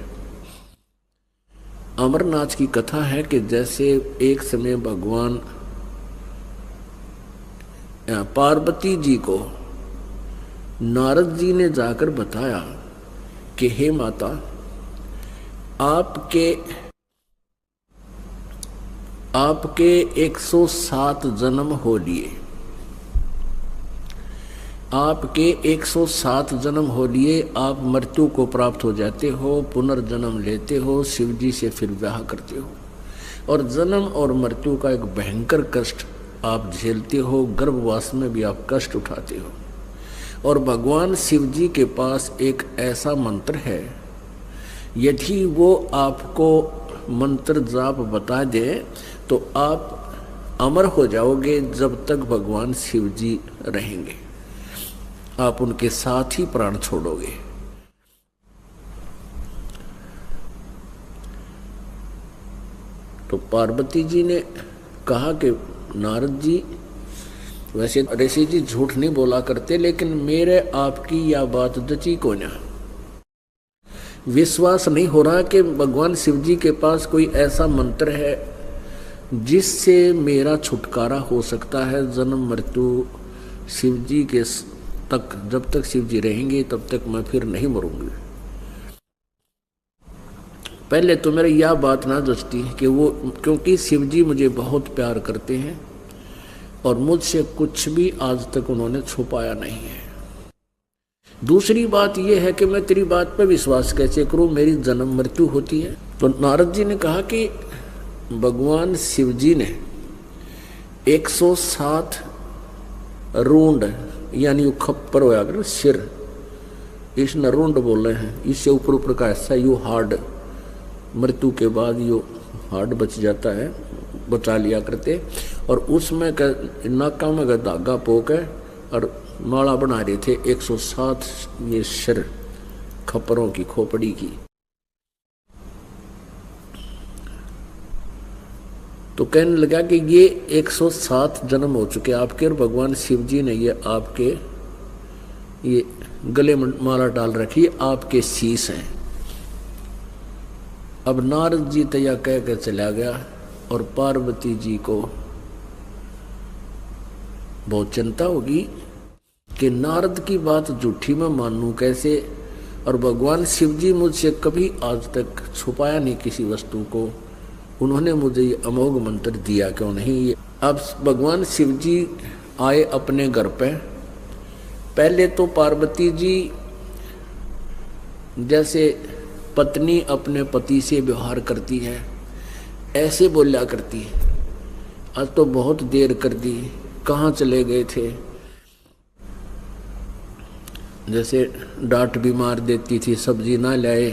अमरनाथ की कथा है कि जैसे एक समय भगवान पार्वती जी को नारद जी ने जाकर बताया कि हे माता, आपके 107 जन्म हो लिए, आपके 107 जन्म हो लिए, आप मृत्यु को प्राप्त हो जाते हो, पुनर्जन्म लेते हो, शिव जी से फिर विवाह करते हो, और जन्म और मृत्यु का एक भयंकर कष्ट आप झेलते हो, गर्भवास में भी आप कष्ट उठाते हो। और भगवान शिव जी के पास एक ऐसा मंत्र है, यदि वो आपको मंत्र जाप बता दे तो आप अमर हो जाओगे जब तक भगवान शिव जी रहेंगे, आप उनके साथ ही प्राण छोड़ोगे। तो पार्वती जी ने कहा कि नारद जी, वैसे ऋषि जी झूठ नहीं बोला करते, लेकिन मेरे आपकी यह बात जची को ना, विश्वास नहीं हो रहा कि भगवान शिव जी के पास कोई ऐसा मंत्र है जिससे मेरा छुटकारा हो सकता है। जन्म मृत्यु शिव जी के तक, जब तक शिव जी रहेंगे तब तक मैं फिर नहीं मरूंगी। पहले तो मेरी यह बात ना जचती कि वो, क्योंकि शिव जी मुझे बहुत प्यार करते हैं और मुझसे कुछ भी आज तक उन्होंने छुपाया नहीं है। दूसरी बात यह है कि मैं तेरी बात पर विश्वास कैसे करूं, मेरी जन्म मृत्यु होती है। तो नारद जी ने कहा कि भगवान शिव जी ने 107 रूंड, यानी वो खप्पर होया कर सिर, इसने रूंड बोल रहे हैं, इससे ऊपर ऊपर का ऐसा यू हार्ड, मृत्यु के बाद यो हार्ड बच जाता है, बचा लिया करते, और उसमें नाका में का धागा पोक है और माला बना रहे थे 107 ये सिर खप्परों की, खोपड़ी की। तो कहने लगा कि ये 107 जन्म हो चुके आपके, और भगवान शिव जी ने ये आपके ये गले में माला डाल रखी, आपके शीश हैं। अब नारद जी तो यह कह कर चला गया, और पार्वती जी को बहुत चिंता होगी कि नारद की बात झूठी मैं मानूं कैसे, और भगवान शिव जी मुझसे कभी आज तक छुपाया नहीं किसी वस्तु को, उन्होंने मुझे ये अमोघ मंत्र दिया क्यों नहीं। अब भगवान शिव जी आए अपने घर पे। पहले तो पार्वती जी जैसे पत्नी अपने पति से व्यवहार करती है ऐसे बोला करती है, आज तो बहुत देर कर दी, कहाँ चले गए थे, जैसे डांट भी मार देती थी, सब्जी ना लाए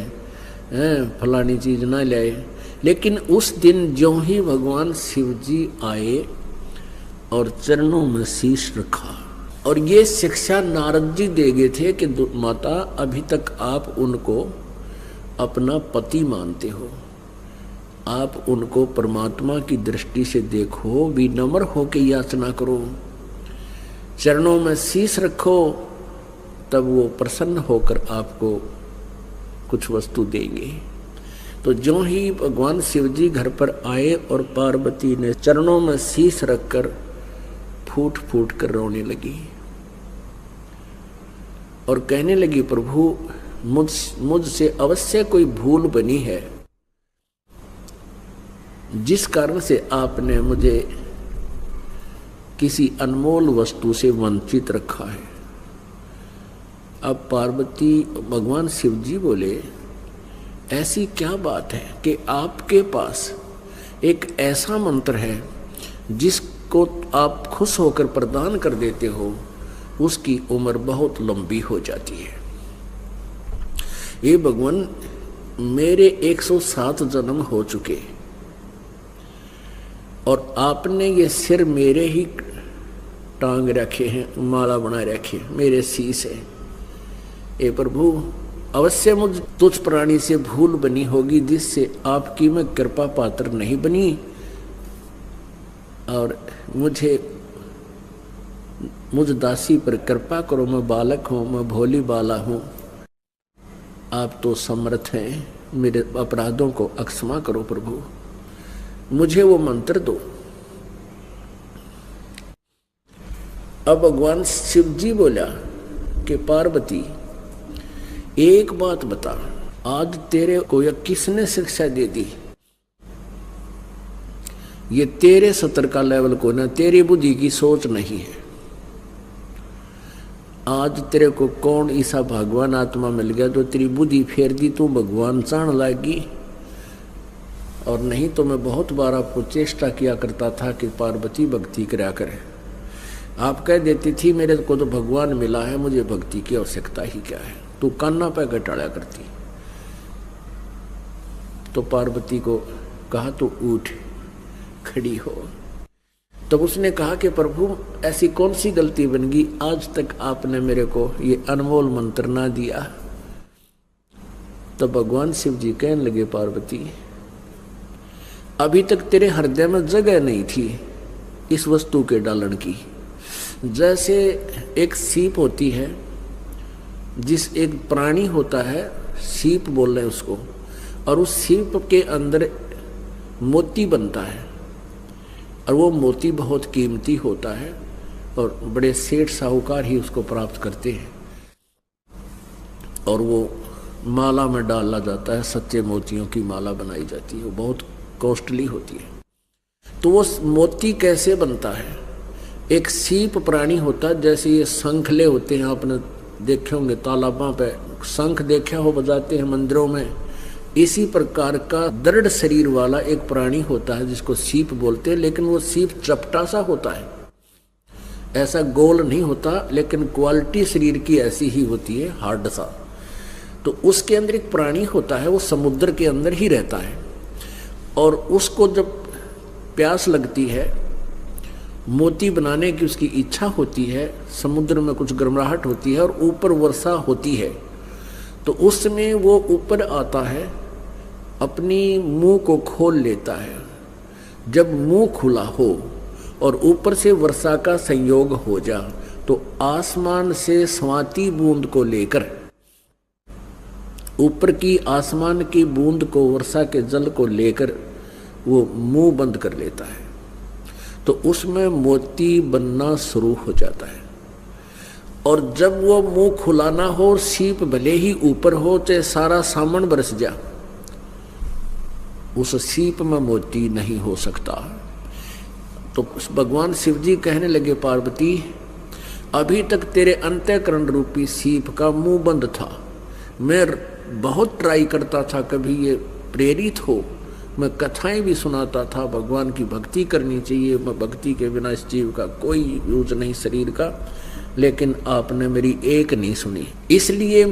हैं, फलानी चीज ना लाए। लेकिन उस दिन ज्यों ही भगवान शिव जी आए और चरणों में शीश रखा, और ये शिक्षा नारद जी दे गए थे कि माता अभी तक आप उनको अपना पति मानते हो, आप उनको परमात्मा की दृष्टि से देखो, विनम्र हो के याचना करो, चरणों में शीश रखो, तब वो प्रसन्न होकर आपको कुछ वस्तु देंगे। तो जो ही भगवान शिव जी घर पर आए और पार्वती ने चरणों में शीश रखकर फूट फूट कर रोने लगी और कहने लगी, प्रभु मुझसे अवश्य कोई भूल बनी है, जिस कारण से आपने मुझे किसी अनमोल वस्तु से वंचित रखा है। अब पार्वती भगवान शिव जी बोले, ऐसी क्या बात है कि आपके पास एक ऐसा मंत्र है जिसको आप खुश होकर प्रदान कर देते हो, उसकी उम्र बहुत लंबी हो जाती है। ये भगवान, मेरे 107 जन्म हो चुके और आपने ये सिर मेरे ही टांग रखे हैं, माला बना रखे मेरे शीश है। ए प्रभु, अवश्य मुझ तुच्छ प्राणी से भूल बनी होगी जिससे आपकी मैं कृपा पात्र नहीं बनी, और मुझ दासी पर कृपा करो। मैं बालक हूँ, मैं भोली बाला हूँ, आप तो समर्थ हैं, मेरे अपराधों को अक्षमा करो प्रभु, मुझे वो मंत्र दो। अब भगवान शिव जी बोला कि पार्वती, एक बात बता, आज तेरे को यह किसने शिक्षा दे दी? ये तेरे सतर का लेवल को ना, तेरी बुद्धि की सोच नहीं है। आज तेरे को कौन ऐसा भगवान आत्मा मिल गया जो तेरी बुद्धि फेर दी, तू भगवान चाण लागी? और नहीं तो मैं बहुत बार आपको चेष्टा किया करता था कि पार्वती भक्ति करा करे। आप कह देती थी मेरे को तो भगवान मिला है, मुझे भक्ति की आवश्यकता ही क्या है, तू कान्ना पे घटाड़ा करती। तो पार्वती को कहा तो उठ खड़ी हो। तब उसने कहा कि प्रभु, ऐसी कौन सी गलती बन गई, आज तक आपने मेरे को ये अनमोल मंत्र ना दिया। तब भगवान शिव जी कहने लगे, पार्वती, अभी तक तेरे हृदय में जगह नहीं थी इस वस्तु के डालन की। जैसे एक सीप होती है, जिस एक प्राणी होता है, सीप बोल रहे हैं उसको, और उस सीप के अंदर मोती बनता है, और वो मोती बहुत कीमती होता है और बड़े सेठ साहूकार ही उसको प्राप्त करते हैं, और वो माला में डाला जाता है, सच्चे मोतियों की माला बनाई जाती है, वो बहुत कॉस्टली होती है। तो वो मोती कैसे बनता है? एक सीप प्राणी होता है, जैसे ये शंखले होते हैं, आपने देखे होंगे तालाबों पे शंख देखा हो बजाते हैं मंदिरों में, इसी प्रकार का दृढ़ शरीर वाला एक प्राणी होता है जिसको सीप बोलते हैं। लेकिन वो सीप चपटा सा होता है, ऐसा गोल नहीं होता, लेकिन क्वालिटी शरीर की ऐसी ही होती है, हार्ड सा। तो उसके अंदर एक प्राणी होता है, वो समुद्र के अंदर ही रहता है, और उसको जब प्यास लगती है, मोती बनाने की उसकी इच्छा होती है, समुद्र में कुछ गर्माहट होती है और ऊपर वर्षा होती है, तो उस समय वो ऊपर आता है, अपनी मुंह को खोल लेता है। जब मुंह खुला हो और ऊपर से वर्षा का संयोग हो जा, तो आसमान से स्वाति बूंद को लेकर, ऊपर की आसमान की बूंद को, वर्षा के जल को लेकर वो मुंह बंद कर लेता है, तो उसमें मोती बनना शुरू हो जाता है। और जब वो मुंह खुला ना हो, सीप भले ही ऊपर हो, चाहे सारा सामन बरस जा, उस सीप में मोती नहीं हो सकता। तो भगवान शिव जी कहने लगे, पार्वती, अभी तक तेरे अंतःकरण रूपी सीप का मुंह बंद था। मैं बहुत ट्राई करता था कभी ये प्रेरित हो, मैं कथाएं भी सुनाता था, भगवान की भक्ति करनी चाहिए, मैं भक्ति के बिना इस जीव का कोई यूज नहीं शरीर का, लेकिन आपने मेरी एक नहीं सुनी, इसलिए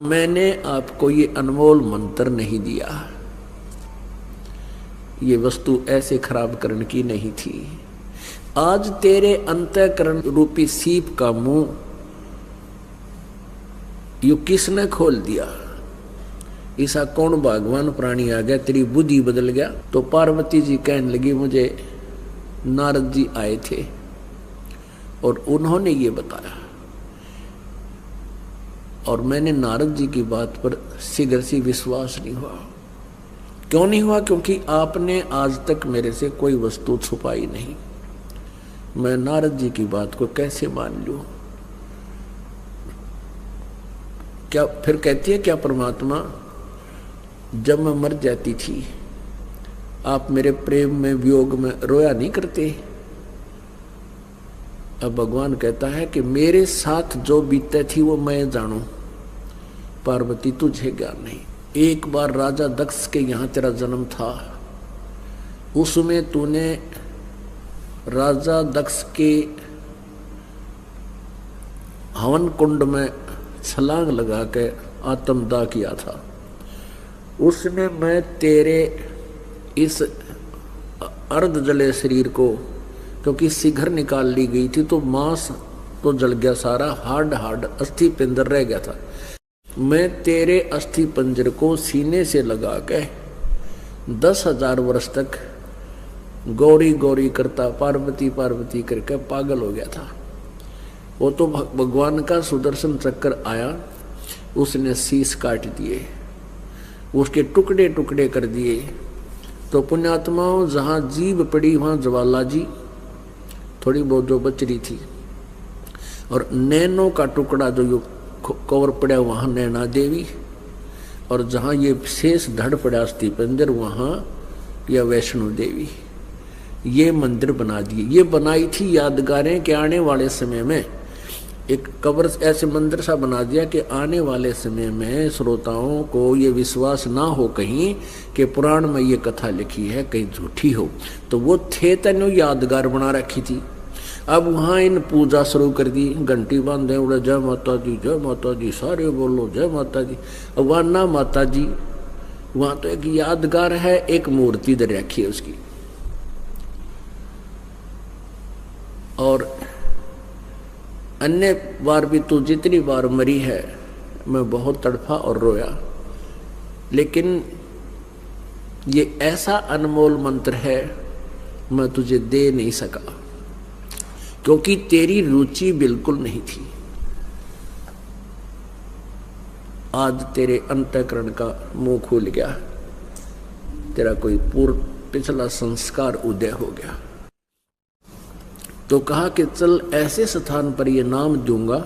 मैंने आपको ये अनमोल मंत्र नहीं दिया। ये वस्तु ऐसे खराब करने की नहीं थी। आज तेरे अंतःकरण रूपी सीप का मुंह यू किसने खोल दिया? ऐसा कौन भगवान प्राणी आ गया, तेरी बुद्धि बदल गया? तो पार्वती जी कहने लगी, मुझे नारद जी आए थे और उन्होंने ये बताया, और मैंने नारद जी की बात पर शीघ्र से विश्वास नहीं हुआ। क्यों नहीं हुआ? क्योंकि आपने आज तक मेरे से कोई वस्तु छुपाई नहीं। मैं नारद जी की बात को कैसे मान लूं? क्या फिर कहती है क्या परमात्मा, जब मैं मर जाती थी आप मेरे प्रेम में, वियोग में रोया नहीं करते? अब भगवान कहता है कि मेरे साथ जो बीते थी वो मैं जानू, पार्वती तुझे ज्ञान नहीं। एक बार राजा दक्ष के यहाँ तेरा जन्म था, उसमें तूने राजा दक्ष के हवन कुंड में छलांग लगा के आत्मदाह किया था। उसमें मैं तेरे इस अर्ध जले शरीर को, क्योंकि शिखर निकाल ली गई थी तो मांस तो जल गया सारा, हार्ड अस्थि पिंजर रह गया था। मैं तेरे अस्थि पंजर को सीने से लगा के 10,000 वर्ष तक गौरी गौरी करता, पार्वती पार्वती करके पागल हो गया था। वो तो भगवान का सुदर्शन चक्कर आया, उसने शीश काट दिए, उसके टुकड़े टुकड़े कर दिए। तो पुण्यात्माओं, जहाँ जीभ पड़ी वहाँ ज्वाला जी थोड़ी बहुत जो बच रही थी, और नैनों का टुकड़ा जो कवर पड़ा वहाँ नैना देवी, और जहाँ ये शेष धड़ पड़ा अस्थि पंजर वहाँ या वैष्णो देवी। ये मंदिर बना दिए। ये बनाई थी यादगारें कि आने वाले समय में एक कब्र ऐसे मंदिर सा बना दिया कि आने वाले समय में श्रोताओं को ये विश्वास ना हो कहीं कि पुराण में ये कथा लिखी है कहीं झूठी हो। तो वो थे तनु यादगार बना रखी थी। अब वहाँ इन पूजा शुरू कर दी, घंटी बांधे उड़े जय माता जी सारे बोलो जय माता जी। अब वहाँ ना माता जी, वहाँ तो एक यादगार है, एक मूर्ति दे रखी है उसकी। और अन्य बार भी तू जितनी बार मरी है मैं बहुत तड़फा और रोया, लेकिन ये ऐसा अनमोल मंत्र है मैं तुझे दे नहीं सका, क्योंकि तेरी रुचि बिल्कुल नहीं थी। आज तेरे अंतःकरण का मुंह खुल गया, तेरा कोई पूर्व पिछला संस्कार उदय हो गया। तो कहा कि चल ऐसे स्थान पर ये नाम दूंगा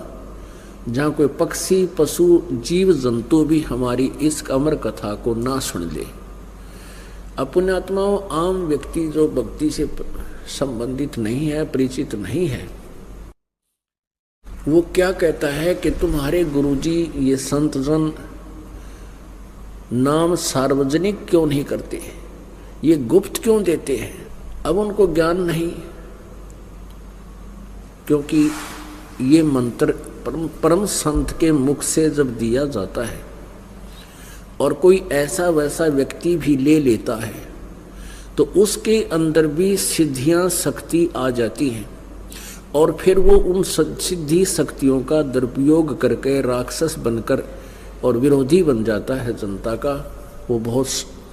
जहाँ कोई पक्षी पशु जीव जंतु भी हमारी इस अमर कथा को ना सुन ले। पुण्यात्माओं, आम व्यक्ति जो भक्ति से संबंधित नहीं है, परिचित नहीं है, वो क्या कहता है कि तुम्हारे गुरुजी ये संत जन नाम सार्वजनिक क्यों नहीं करते, ये गुप्त क्यों देते हैं। अब उनको ज्ञान नहीं, क्योंकि ये मंत्र परम संत के मुख से जब दिया जाता है और कोई ऐसा वैसा व्यक्ति भी ले लेता है तो उसके अंदर भी सिद्धियां शक्ति आ जाती हैं, और फिर वो उन सिद्धि शक्तियों का दुरुपयोग करके राक्षस बनकर और विरोधी बन जाता है जनता का। वो बहुत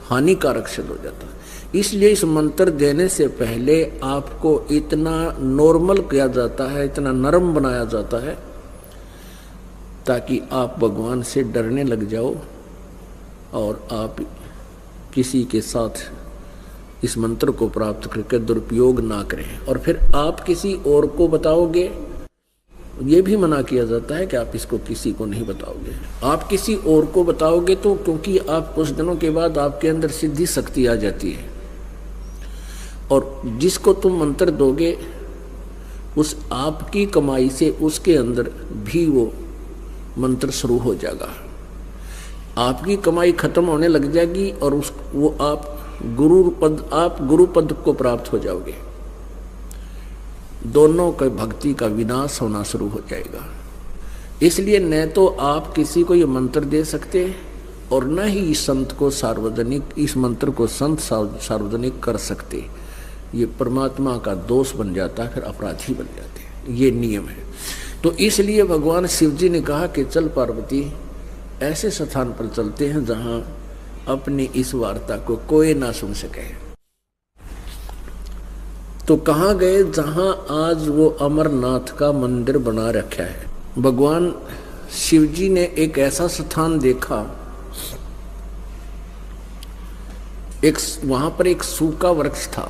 हानिकारक सिद्ध हो जाता है। इसलिए इस मंत्र देने से पहले आपको इतना नॉर्मल किया जाता है, इतना नरम बनाया जाता है, ताकि आप भगवान से डरने लग जाओ और आप किसी के साथ इस मंत्र को प्राप्त करके दुरुपयोग ना करें। और फिर आप किसी और को बताओगे, ये भी मना किया जाता है कि आप इसको किसी को नहीं बताओगे। आप किसी और को बताओगे तो क्योंकि आप कुछ दिनों के बाद आपके अंदर सिद्धि शक्ति आ जाती है, और जिसको तुम मंत्र दोगे उस आपकी कमाई से उसके अंदर भी वो मंत्र शुरू हो जाएगा। आपकी कमाई खत्म होने लग जाएगी और आप गुरु पद को प्राप्त हो जाओगे। दोनों के भक्ति का विनाश होना शुरू हो जाएगा। इसलिए न तो आप किसी को ये मंत्र दे सकते और न ही इस संत को इस मंत्र को संत सार्वजनिक कर सकते। ये परमात्मा का दोष बन जाता है, फिर अपराधी बन जाते हैं। ये नियम है। तो इसलिए भगवान शिव जी ने कहा कि चल पार्वती, ऐसे स्थान पर चलते हैं जहां अपनी इस वार्ता को कोई ना सुन सके। तो कहाँ गए? जहां आज वो अमरनाथ का मंदिर बना रखा है। भगवान शिव जी ने एक ऐसा स्थान देखा, वहां पर एक सूखा वृक्ष था।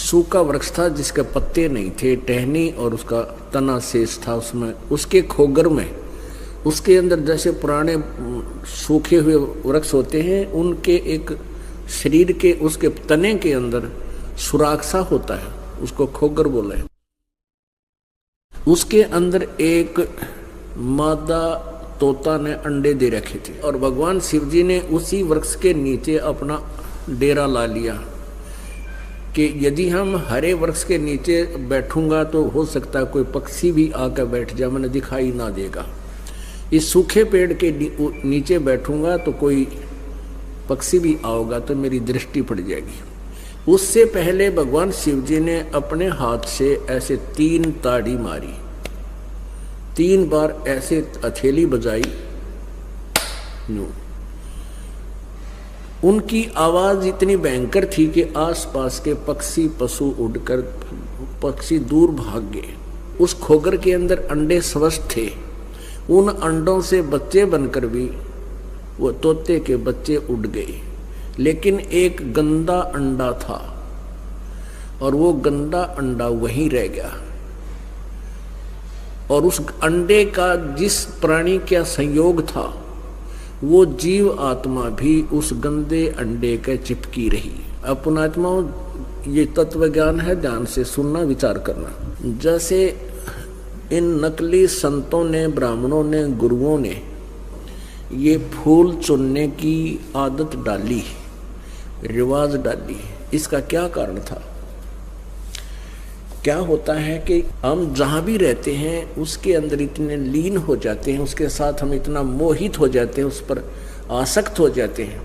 सूखा वृक्ष था जिसके पत्ते नहीं थे, टहनी और उसका तना शेष था उसमें। उसके खोगर में, उसके अंदर जैसे पुराने सूखे हुए वृक्ष होते हैं, उनके एक शरीर के उसके तने के अंदर सुराख सा होता है, उसको खोगर बोले। उसके अंदर एक मादा तोता ने अंडे दे रखे थे और भगवान शिव जी ने उसी वृक्ष के नीचे अपना डेरा ला लिया कि यदि हम हरे वृक्ष के नीचे बैठूंगा तो हो सकता है कोई पक्षी भी आकर बैठ जाए, मैंने दिखाई ना देगा। इस सूखे पेड़ के नीचे बैठूंगा तो कोई पक्षी भी आओगा तो मेरी दृष्टि पड़ जाएगी। उससे पहले भगवान शिव जी ने अपने हाथ से ऐसे 3 ताड़ी मारी, 3 बार ऐसे हथेली बजाई। उनकी आवाज इतनी भयंकर थी कि आसपास के पक्षी पशु उड़कर पक्षी दूर भाग गए। उस खोगर के अंदर अंडे स्वस्थ थे, उन अंडों से बच्चे बनकर भी वो तोते के बच्चे उड़ गए, लेकिन एक गंदा अंडा था और वो गंदा अंडा वहीं रह गया। और उस अंडे का जिस प्राणी का संयोग था वो जीव आत्मा भी उस गंदे अंडे के चिपकी रही। अपन आत्माओं, ये तत्व ज्ञान है, ध्यान से सुनना, विचार करना। जैसे इन नकली संतों ने, ब्राह्मणों ने, गुरुओं ने ये फूल चुनने की आदत डाली, रिवाज डाली, इसका क्या कारण था? क्या होता है कि हम जहाँ भी रहते हैं उसके अंदर इतने लीन हो जाते हैं, उसके साथ हम इतना मोहित हो जाते हैं, उस पर आसक्त हो जाते हैं,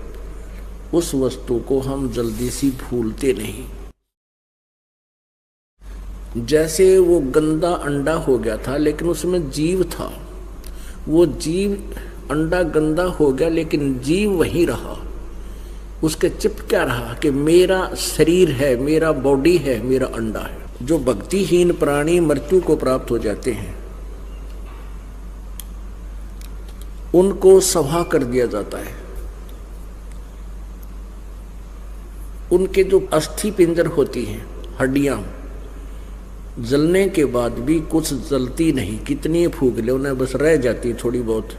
उस वस्तु को हम जल्दी से भूलते नहीं। जैसे वो गंदा अंडा हो गया था लेकिन उसमें जीव था, वो जीव, अंडा गंदा हो गया लेकिन जीव वहीं रहा, उसके चिप क्या रहा कि मेरा शरीर है, मेरा बॉडी है, मेरा अंडा है। जो भक्तिहीन प्राणी मृत्यु को प्राप्त हो जाते हैं उनको सभा कर दिया जाता है। उनके जो अस्थि पिंजर होती हैं, हड्डियां, जलने के बाद भी कुछ जलती नहीं, कितनी फूंक ले उन्हें बस रह जाती थोड़ी बहुत।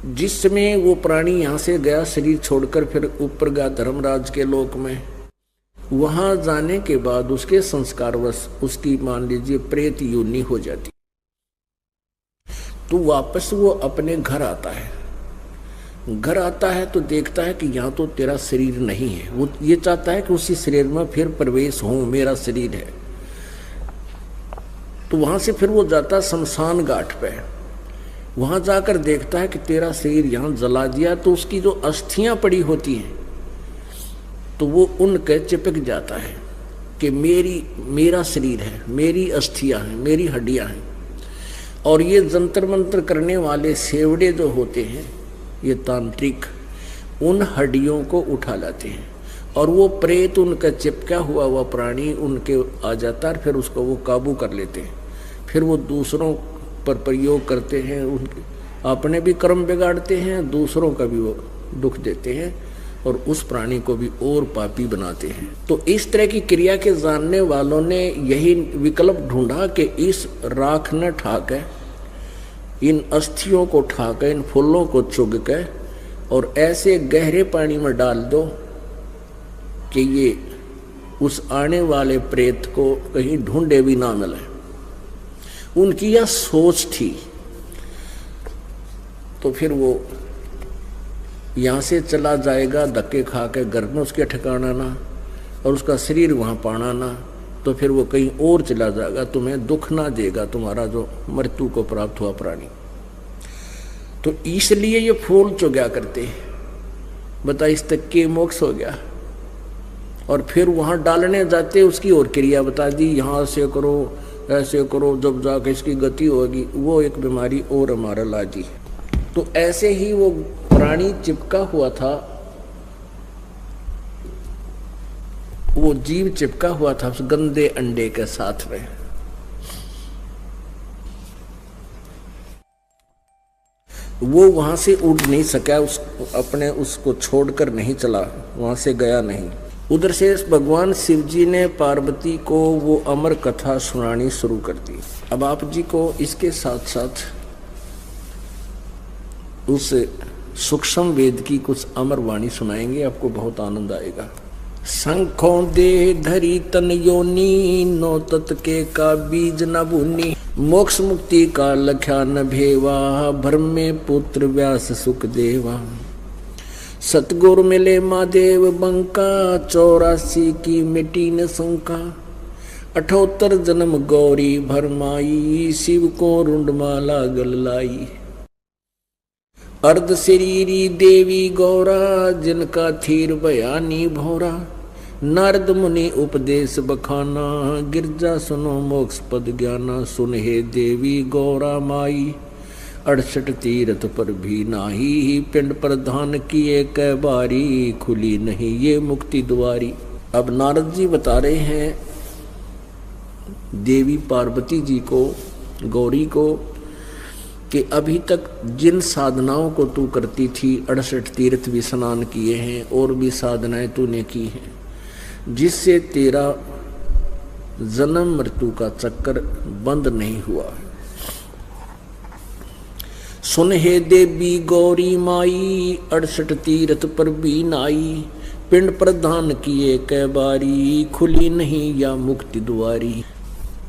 जिस समय वो प्राणी यहाँ से गया शरीर छोड़कर, फिर ऊपर गया धर्मराज के लोक में, वहां जाने के बाद उसके संस्कारवश उसकी मान लीजिए प्रेत योनि हो जाती, तो वापस वो अपने घर आता है। घर आता है तो देखता है कि यहाँ तो तेरा शरीर नहीं है, वो ये चाहता है कि उसी शरीर में फिर प्रवेश हो, मेरा शरीर है। तो वहां से फिर वो जाता शमशान घाट पे, वहां जाकर देखता है कि तेरा शरीर यहाँ जला दिया, तो उसकी जो अस्थियां पड़ी होती हैं तो वो उनके चिपक जाता है कि मेरा शरीर है, मेरी अस्थियां हैं, मेरी हड्डियां हैं। और ये जंतर मंत्र करने वाले सेवड़े जो होते हैं, ये तांत्रिक, उन हड्डियों को उठा लाते हैं और वो प्रेत, उनका चिपका हुआ प्राणी उनके आ जाता है, फिर उसको वो काबू कर लेते हैं। फिर वो दूसरों पर प्रयोग करते हैं, उनके अपने भी कर्म बिगाड़ते हैं, दूसरों का भी वो दुख देते हैं और उस प्राणी को भी और पापी बनाते हैं। तो इस तरह की क्रिया के जानने वालों ने यही विकल्प ढूंढा कि इस राख न ठाके, इन अस्थियों को ठाके, इन फूलों को चुग के और ऐसे गहरे पानी में डाल दो कि ये उस आने वाले प्रेत को कहीं ढूंढे भी ना मिले। उनकी यह सोच थी। तो फिर वो यहाँ से चला जाएगा धक्के खा के, घर में उसके ठिकाना ना और उसका शरीर वहाँ पाना ना, तो फिर वो कहीं और चला जाएगा, तुम्हें दुख ना देगा तुम्हारा जो मृत्यु को प्राप्त हुआ प्राणी। तो इसलिए ये फूल चुगा करते, बता इस तक के मोक्ष हो गया। और फिर वहाँ डालने जाते, उसकी और क्रिया बता दी, यहाँ से करो, ऐसे करो, जब जाकर इसकी गति होगी, वो एक बीमारी और हमारा ला दी। तो ऐसे ही वो प्राणी चिपका हुआ था, वो जीव चिपका हुआ था उस गंदे अंडे के साथ में। वो वहां से उड़ नहीं सका, उसको छोड़कर नहीं चला, वहां से गया नहीं। उधर से भगवान शिव जी ने पार्वती को वो अमर कथा सुनानी शुरू कर दी। अब आप जी को इसके साथ साथ उस सूक्ष्म वेद की कुछ अमर वाणी सुनाएंगे, आपको बहुत आनंद आएगा। शंखों दे धरी तन योनी, नौ तत के का बीज न भूनी। मोक्ष मुक्ति का लख्या न भेवा, भ्रम में पुत्र व्यास सुख देवा। सतगुरु मिले महादेव बंका, 84 की मिटी न शंका। 78 जन्म गौरी भरमाई, शिव को रुंडमाला गल लाई। अर्ध शरीरी देवी गौरा, जिनका थीर बयानी भोरा। नारद मुनि उपदेश बखाना, गिरजा सुनो मोक्ष पद ज्ञाना। सुन हे देवी गौरा माई, 68 तीरथ पर भी नाही। पिंड प्रधान किए कै बारी, खुली नहीं ये मुक्ति द्वारी। अब नारद जी बता रहे हैं देवी पार्वती जी को, गौरी को, कि अभी तक जिन साधनाओं को तू करती थी, 68 तीर्थ भी स्नान किए हैं और भी साधनाएं तूने की हैं, जिससे तेरा जन्म मृत्यु का चक्कर बंद नहीं हुआ है। सुन हे देवी गौरी माई, 68 तीर्थ पर भी नाई। पिंड प्रदान किए कै बारी, खुली नहीं या मुक्ति द्वारी।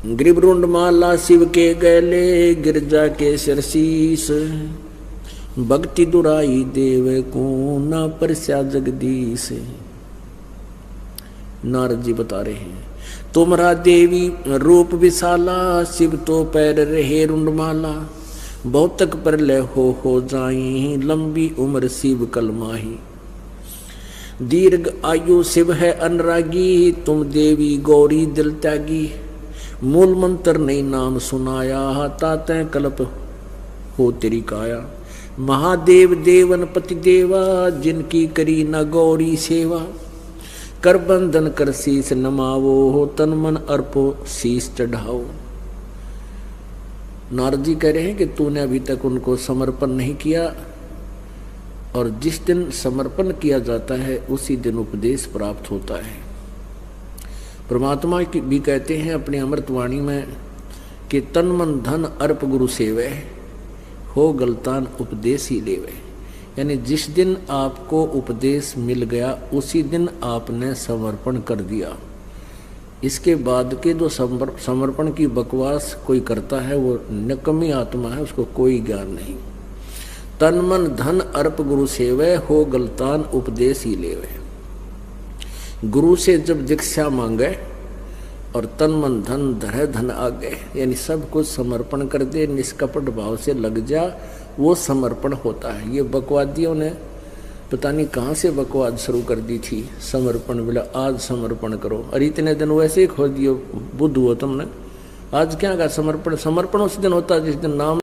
ग्रीवरुंड माला शिव के गैले, गिरजा के सिरशीस। भक्ति दुराई देव को, ना परस्या जगदीश। नारद जी बता रहे हैं, तुमरा देवी रूप विशाला, शिव तो पैर रहे रुंडमाला। बहुत तक प्रलय हो जाई, लंबी उम्र शिव कलमाही। दीर्घ आयु शिव है अनुरागी, तुम देवी गौरी दिल त्यागी। मूल मंत्र नहीं नाम सुनाया, ताते कल्प हो तेरी काया। महादेव देवन पति देवा, जिनकी करी न गौरी सेवा। कर बंधन कर शीस नमावो, तन मन अर्पो शीस चढ़ाओ। नारद जी कह रहे हैं कि तूने अभी तक उनको समर्पण नहीं किया, और जिस दिन समर्पण किया जाता है उसी दिन उपदेश प्राप्त होता है। परमात्मा भी कहते हैं अपनी अमृतवाणी में कि तन मन धन अर्प गुरु सेवे, हो गलतान उपदेश ही लेवे। यानी जिस दिन आपको उपदेश मिल गया उसी दिन आपने समर्पण कर दिया। इसके बाद के जो समर्पण की बकवास कोई करता है वो निकम्मी आत्मा है, उसको कोई ज्ञान नहीं। तन मन धन अर्प गुरु सेवे, हो गलतान उपदेश ही लेवे। गुरु से जब दीक्षा मांगे और तन मन धन धरे धन आ गए, यानी सब कुछ समर्पण कर दे, निष्कपट भाव से लग जा, वो समर्पण होता है। ये बकवादियों ने पता नहीं कहाँ से बकवाद शुरू कर दी थी। समर्पण बोला आज समर्पण करो, अरे इतने दिन वैसे ही खो दियो, बुद्ध हुआ तुमने। आज क्या का समर्पण? समर्पण उस दिन होता है जिस दिन नाम